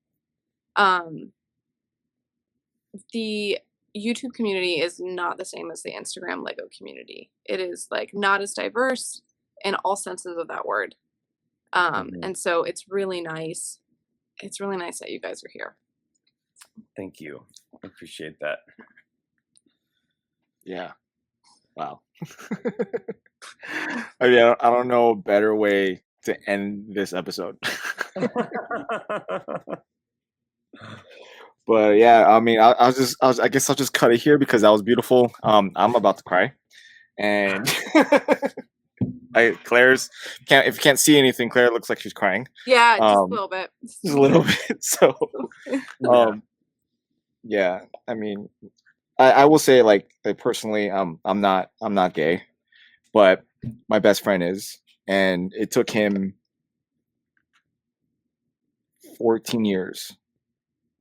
The YouTube community is not the same as the Instagram Lego community. It is like not as diverse in all senses of that word. And so it's really nice. It's really nice that you guys are here. Thank you. I appreciate that. Yeah. Wow. I mean, I don't know a better way to end this episode. But yeah, I mean, I guess I'll just cut it here because that was beautiful. I'm about to cry, and Claire's if you can't see anything, Claire looks like she's crying. Yeah, just a little bit. Just a little bit. So, yeah. I mean, I will say like personally, I'm not gay, but my best friend is, and it took him 14 years,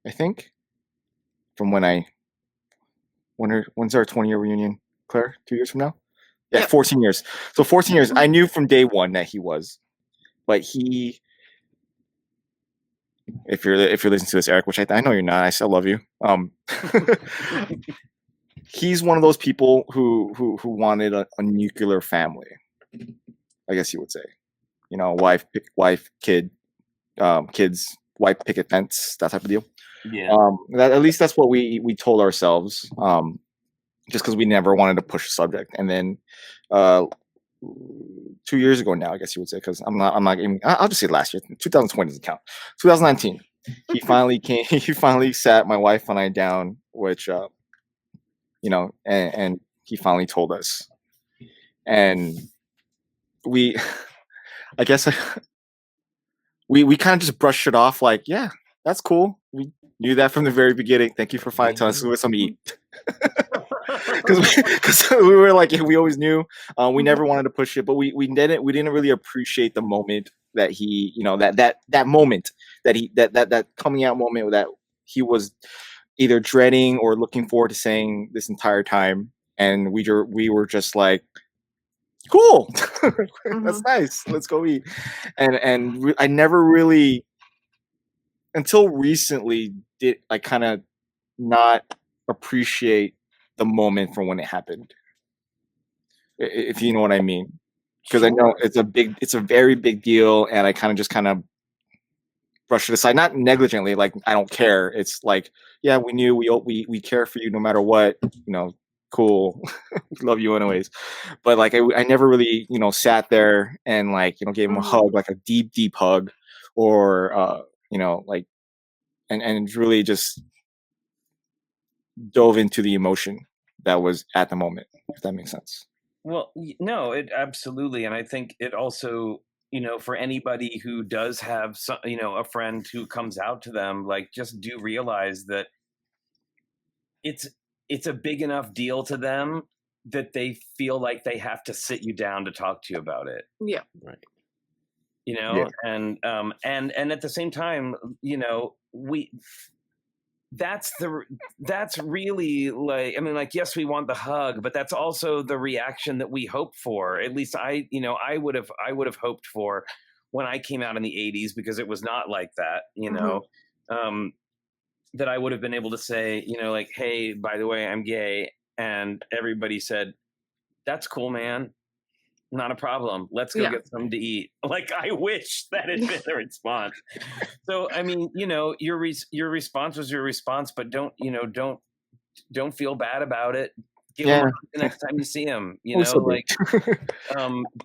I think, from when's our 20-year reunion, Claire? 2 years from now? Yeah, yep. 14 years. So 14 years. I knew from day one that he was, but if you're listening to this, Eric, which I know you're not, I still love you. He's one of those people who wanted a nuclear family, I guess you would say. Wife, kid, kids, white picket fence, that type of deal. Yeah. At least that's what we told ourselves. Just because we never wanted to push the subject, and then 2 years ago now, I guess you would say, because I'm not even. I'll just say last year, 2020 doesn't count. 2019, he finally came. He finally sat my wife and I down, which and he finally told us, and we, I guess, we kind of just brushed it off, like, yeah, that's cool. We knew that from the very beginning. Thank you for finally telling us we had something to eat. Because we were like, yeah, we always knew. We never wanted to push it, but we didn't really appreciate the moment that he, that moment that coming out moment that he was either dreading or looking forward to saying this entire time, and we were just like, cool, that's nice, let's go eat. And I never really, until recently, did I kind of not appreciate the moment from when it happened, if you know what I mean, because I know it's a very big deal, and I kind of brushed it aside, not negligently, like I don't care. It's like, yeah, we knew, we care for you no matter what, cool. We love you anyways. But like I never really, sat there and like, gave him a hug, like a deep, deep hug, or like and really just dove into the emotion that was at the moment, if that makes sense. Well, no, it absolutely. And I think it also, for anybody who does have some, a friend who comes out to them, like, just do realize that it's a big enough deal to them that they feel like they have to sit you down to talk to you about it. Yeah. Right. Yeah. And at the same time, that's really, like, I mean, like, yes, we want the hug, but that's also the reaction that we hope for. At least I would have hoped for when I came out in the 80s, because it was not like that, that I would have been able to say, like, hey, by the way, I'm gay. And everybody said, that's cool, man. Not a problem. Let's go get something to eat. Like, I wish that had been the response. So, I mean, your response was your response, but don't feel bad about it. Give him a hug the next time you see him.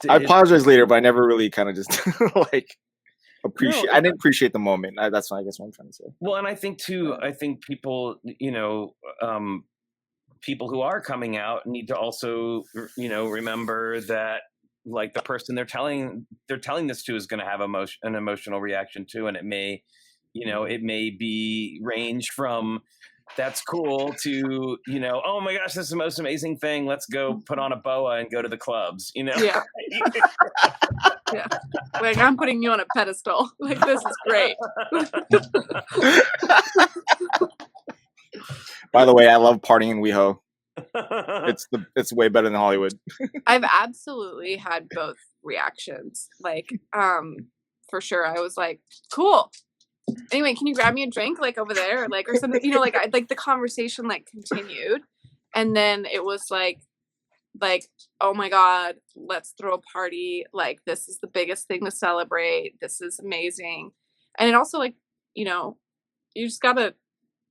I apologize later, but I never really kind of just like appreciate. I didn't appreciate the moment. That's I guess what I'm trying to say. Well, and I think too. I think people, people who are coming out need to also, remember that, like, the person they're telling this to is going to have an emotional reaction too, and it may be range from that's cool to, oh my gosh, this is the most amazing thing. Let's go put on a boa and go to the clubs. Yeah. Yeah. Like, I'm putting you on a pedestal. Like, this is great. By the way, I love partying in WeHo. It's way better than Hollywood. I've absolutely had both reactions. Like, for sure, I was like, cool. Anyway, can you grab me a drink, like, over there, like, or something? Like the conversation like continued, and then it was like, oh my god, let's throw a party. Like, this is the biggest thing to celebrate. This is amazing. And it also, like, you just gotta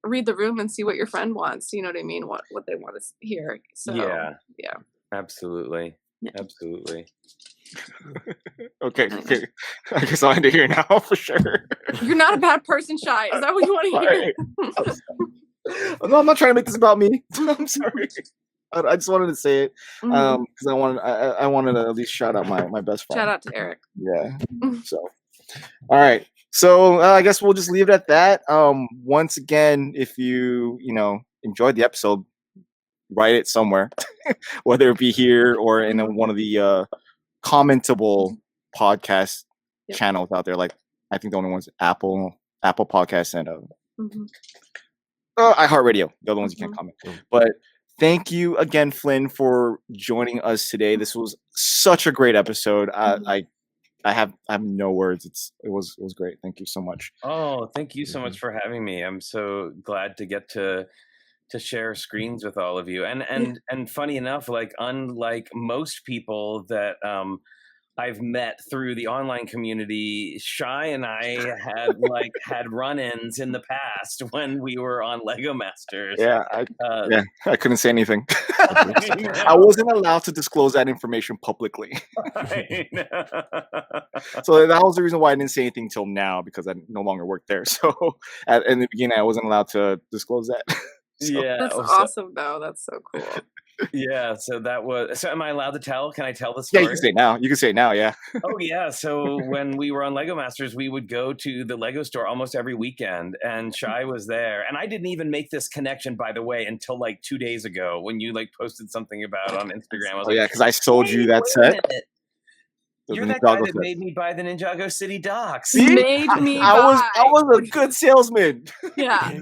read the room and see what your friend wants. You know what I mean? What they want to hear. So yeah, absolutely. Absolutely. Okay. I guess I'll end it here now for sure. You're not a bad person, Shy. Is that what you want to hear? No, I'm not trying to make this about me. I'm sorry. I just wanted to say it because I wanted to at least shout out my best friend. Shout out to Eric. Yeah. So, all right. So I guess we'll just leave it at that. Once again, if you enjoyed the episode, write it somewhere, whether it be here or in one of the commentable podcast channels out there. Like, I think the only ones Apple Podcasts and iHeartRadio. The other ones you can't comment. But thank you again, Flynn, for joining us today. This was such a great episode. I have no words. It was great. Thank you so much. Oh, thank you so much for having me. I'm so glad to get to share screens with all of you. And funny enough, like, unlike most people that I've met through the online community, Shy and I had run-ins in the past when we were on Lego Masters. Yeah, I couldn't say anything. I wasn't allowed to disclose that information publicly. So that was the reason why I didn't say anything till now, because I no longer work there. So in the beginning, I wasn't allowed to disclose that. So, that's awesome, though. That's so cool. Yeah, so that was. So, am I allowed to tell? Can I tell the story? Yeah, you can say it now. Yeah. Oh yeah. So when we were on Lego Masters, we would go to the Lego store almost every weekend, and Shy was there. And I didn't even make this connection, by the way, until like 2 days ago when you like posted something about it on Instagram. I was yeah, because I sold you that set. You're that guy that made me buy the Ninjago City docks. Made me I was a good salesman. Yeah.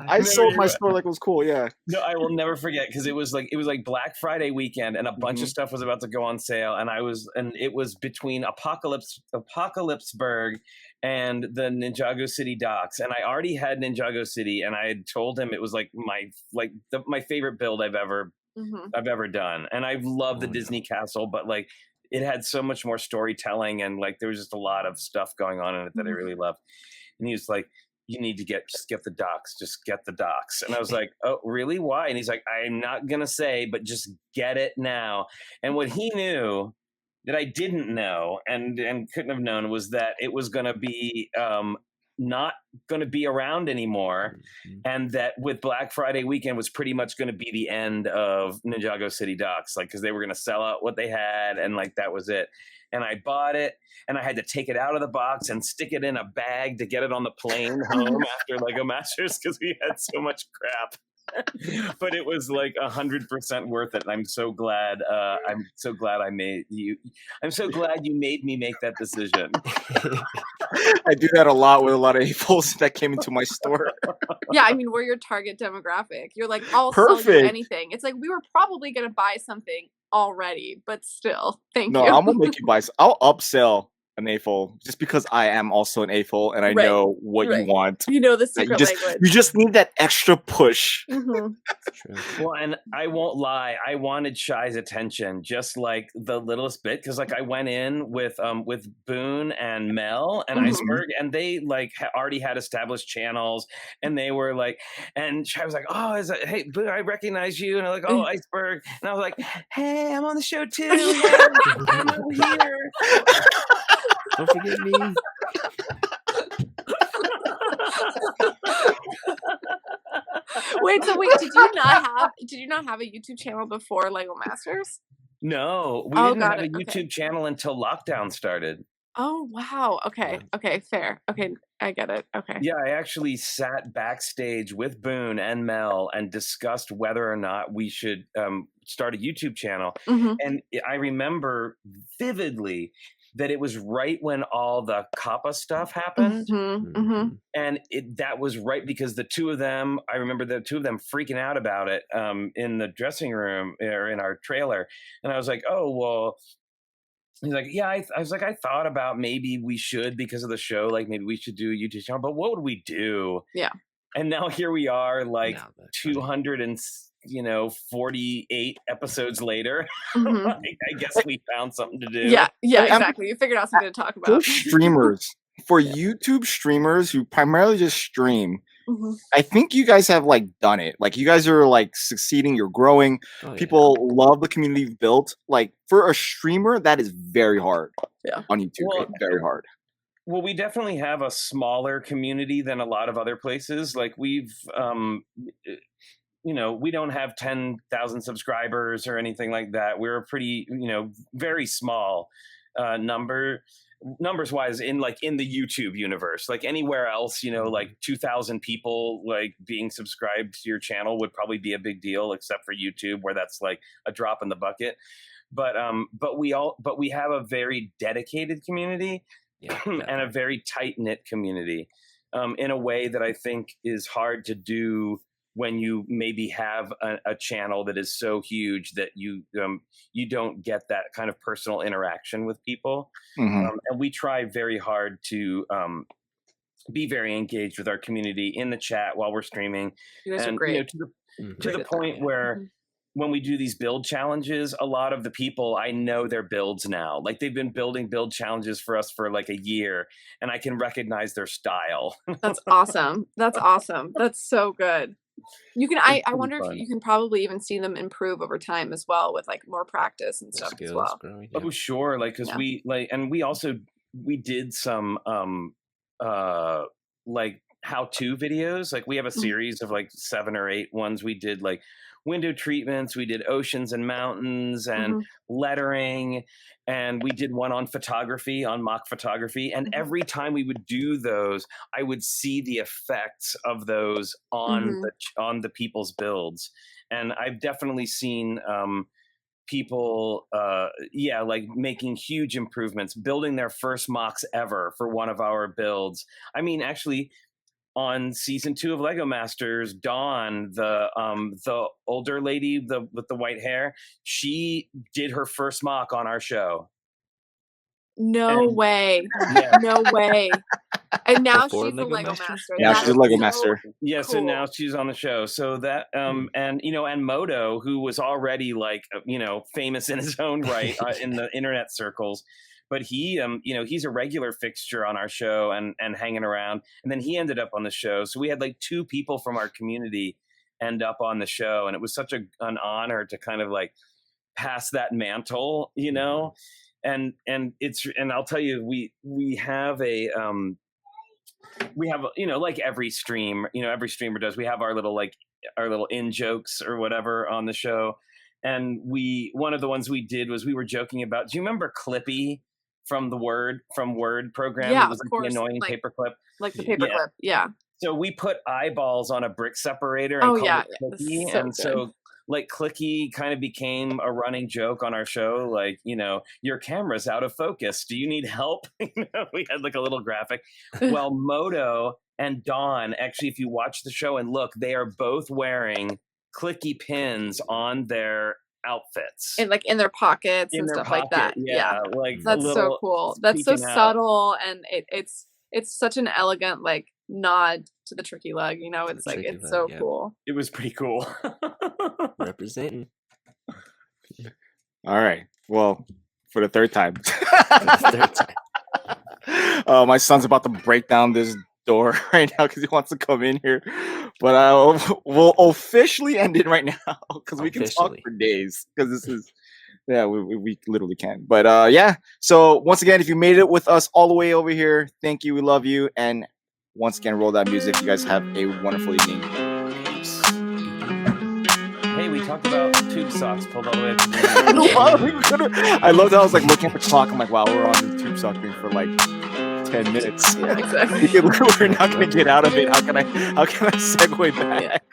I sold my store like it was cool. Yeah. No, I will never forget, because it was like Black Friday weekend, and a bunch of stuff was about to go on sale, and it was between Apocalypseburg and the Ninjago City docks, and I already had Ninjago City, and I had told him it was like my favorite build I've ever done, and I love the Disney Castle, but like, it had so much more storytelling, and like there was just a lot of stuff going on in it that I really loved. And he was like, you need to just get the docs, just get the docs. And I was like, oh, really? Why? And he's like, I'm not going to say, but just get it now. And what he knew that I didn't know and couldn't have known was that it was going to be not going to be around anymore. And that with Black Friday weekend was pretty much going to be the end of Ninjago City Docs, like, because they were going to sell out what they had, and like that was it. And I bought it, and I had to take it out of the box and stick it in a bag to get it on the plane home after Lego Masters, because we had so much crap. But it was like 100% worth it. And I'm so glad. I'm so glad I made you. I'm so glad you made me make that decision. I do that a lot with a lot of AFOLs that came into my store. Yeah, I mean, we're your target demographic. You're like, I'll sell you anything. It's like, we were probably going to buy something already, but still, thank you. No, I'm gonna make you buy. I'll upsell an AFOL just because I am also an AFOL and I know what you want. You know the secret language. You just need that extra push. Mm-hmm. Well, and I won't lie, I wanted Shy's attention just like the littlest bit, because like I went in with Boone and Mel and Iceberg, and they like already had established channels, and they were like, and Shy was like, oh, hey Boone, I recognize you, and I'm like, oh, Iceberg, and I was like, hey, I'm on the show too. I'm over here. Don't forget me. Wait, did you not have a YouTube channel before Lego Masters? No, we didn't have a YouTube channel until lockdown started. Oh wow. Okay. Okay, fair. Okay, I get it. Okay. Yeah, I actually sat backstage with Boone and Mel and discussed whether or not we should start a YouTube channel. And I remember vividly that it was right when all the Kappa stuff happened. And that was right because the two of them, I remember the two of them freaking out about it in the dressing room or in our trailer. And I was like, oh, well, he's like, yeah, I was like, I thought about maybe we should, because of the show, like maybe we should do a YouTube channel, but what would we do? Yeah. And now here we are, like 248 episodes later. I guess we found something to do. Yeah, exactly. You figured out something to talk about. For streamers, for YouTube streamers who primarily just stream, I think you guys have like done it. Like you guys are like succeeding. You're growing. People love the community you've built. Like for a streamer, that is very hard. Yeah, on YouTube, very hard. Well, we definitely have a smaller community than a lot of other places. Like we've, we don't have 10,000 subscribers or anything like that. We're a pretty, very small numbers wise in the YouTube universe. Like anywhere else, like 2,000 people like being subscribed to your channel would probably be a big deal, except for YouTube, where that's like a drop in the bucket. But we have a very dedicated community. And a very tight-knit community in a way that I think is hard to do when you maybe have a channel that is so huge that you don't get that kind of personal interaction with people. And we try very hard to be very engaged with our community in the chat while we're streaming. You guys are great. To the point where when we do these build challenges, a lot of the people, I know their builds now. Like they've been building build challenges for us for like a year, and I can recognize their style. That's awesome. That's awesome. That's so good. You can. I wonder if you can probably even see them improve over time as well, with like more practice and stuff as well. Oh, sure. Like because we did some like how-to videos. Like we have a series of like 7 or 8 ones we did, like window treatments, we did oceans and mountains and lettering, and we did one on photography, on mock photography. And every time we would do those, I would see the effects of those on the people's builds. And I've definitely seen people like making huge improvements, building their first mocks ever for one of our builds. I mean, actually, on season 2 of Lego Masters, Dawn, the older lady with the white hair, she did her first mock on our show. No way. No way. And now she's a Lego Master. Yeah, she's a Lego Master. Yeah, so now she's on the show. So that and Moto, who was already like famous in his own right in the internet circles, but he, he's a regular fixture on our show and hanging around. And then he ended up on the show. So we had like 2 people from our community end up on the show. And it was such an honor to kind of like pass that mantle, and I'll tell you, we have like every streamer does, we have our little in jokes or whatever on the show. And one of the ones we did was we were joking about, do you remember Clippy from Word program? Yeah, it was of like course. the annoying paperclip. Like the paperclip, yeah. So we put eyeballs on a brick separator and called it Clique. So and so like Clique kind of became a running joke on our show. Like, your camera's out of focus. Do you need help? We had like a little graphic. Well, Moto and Dawn, actually, if you watch the show and look, they are both wearing Clique pins on their outfits. And like in their pockets and stuff like that. Yeah. Like that's so cool. That's so subtle, and it's such an elegant like nod to the tricky leg, it's like it's so cool. It was pretty cool. Representing. All right. Well, for the third time. My son's about to break down this door right now because he wants to come in here. But we'll officially end it right now because we can talk for days. Because this is, we literally can. But so once again, if you made it with us all the way over here, thank you. We love you. And once again, roll that music. You guys have a wonderful evening. Peace. Hey, we talked about tube socks pulled all the way up to the I loved how I was like looking at the clock. I'm like, wow, we're on the tube sock thing for like 10 minutes. Yeah, exactly. We're not going to get out of it. How can I segue back?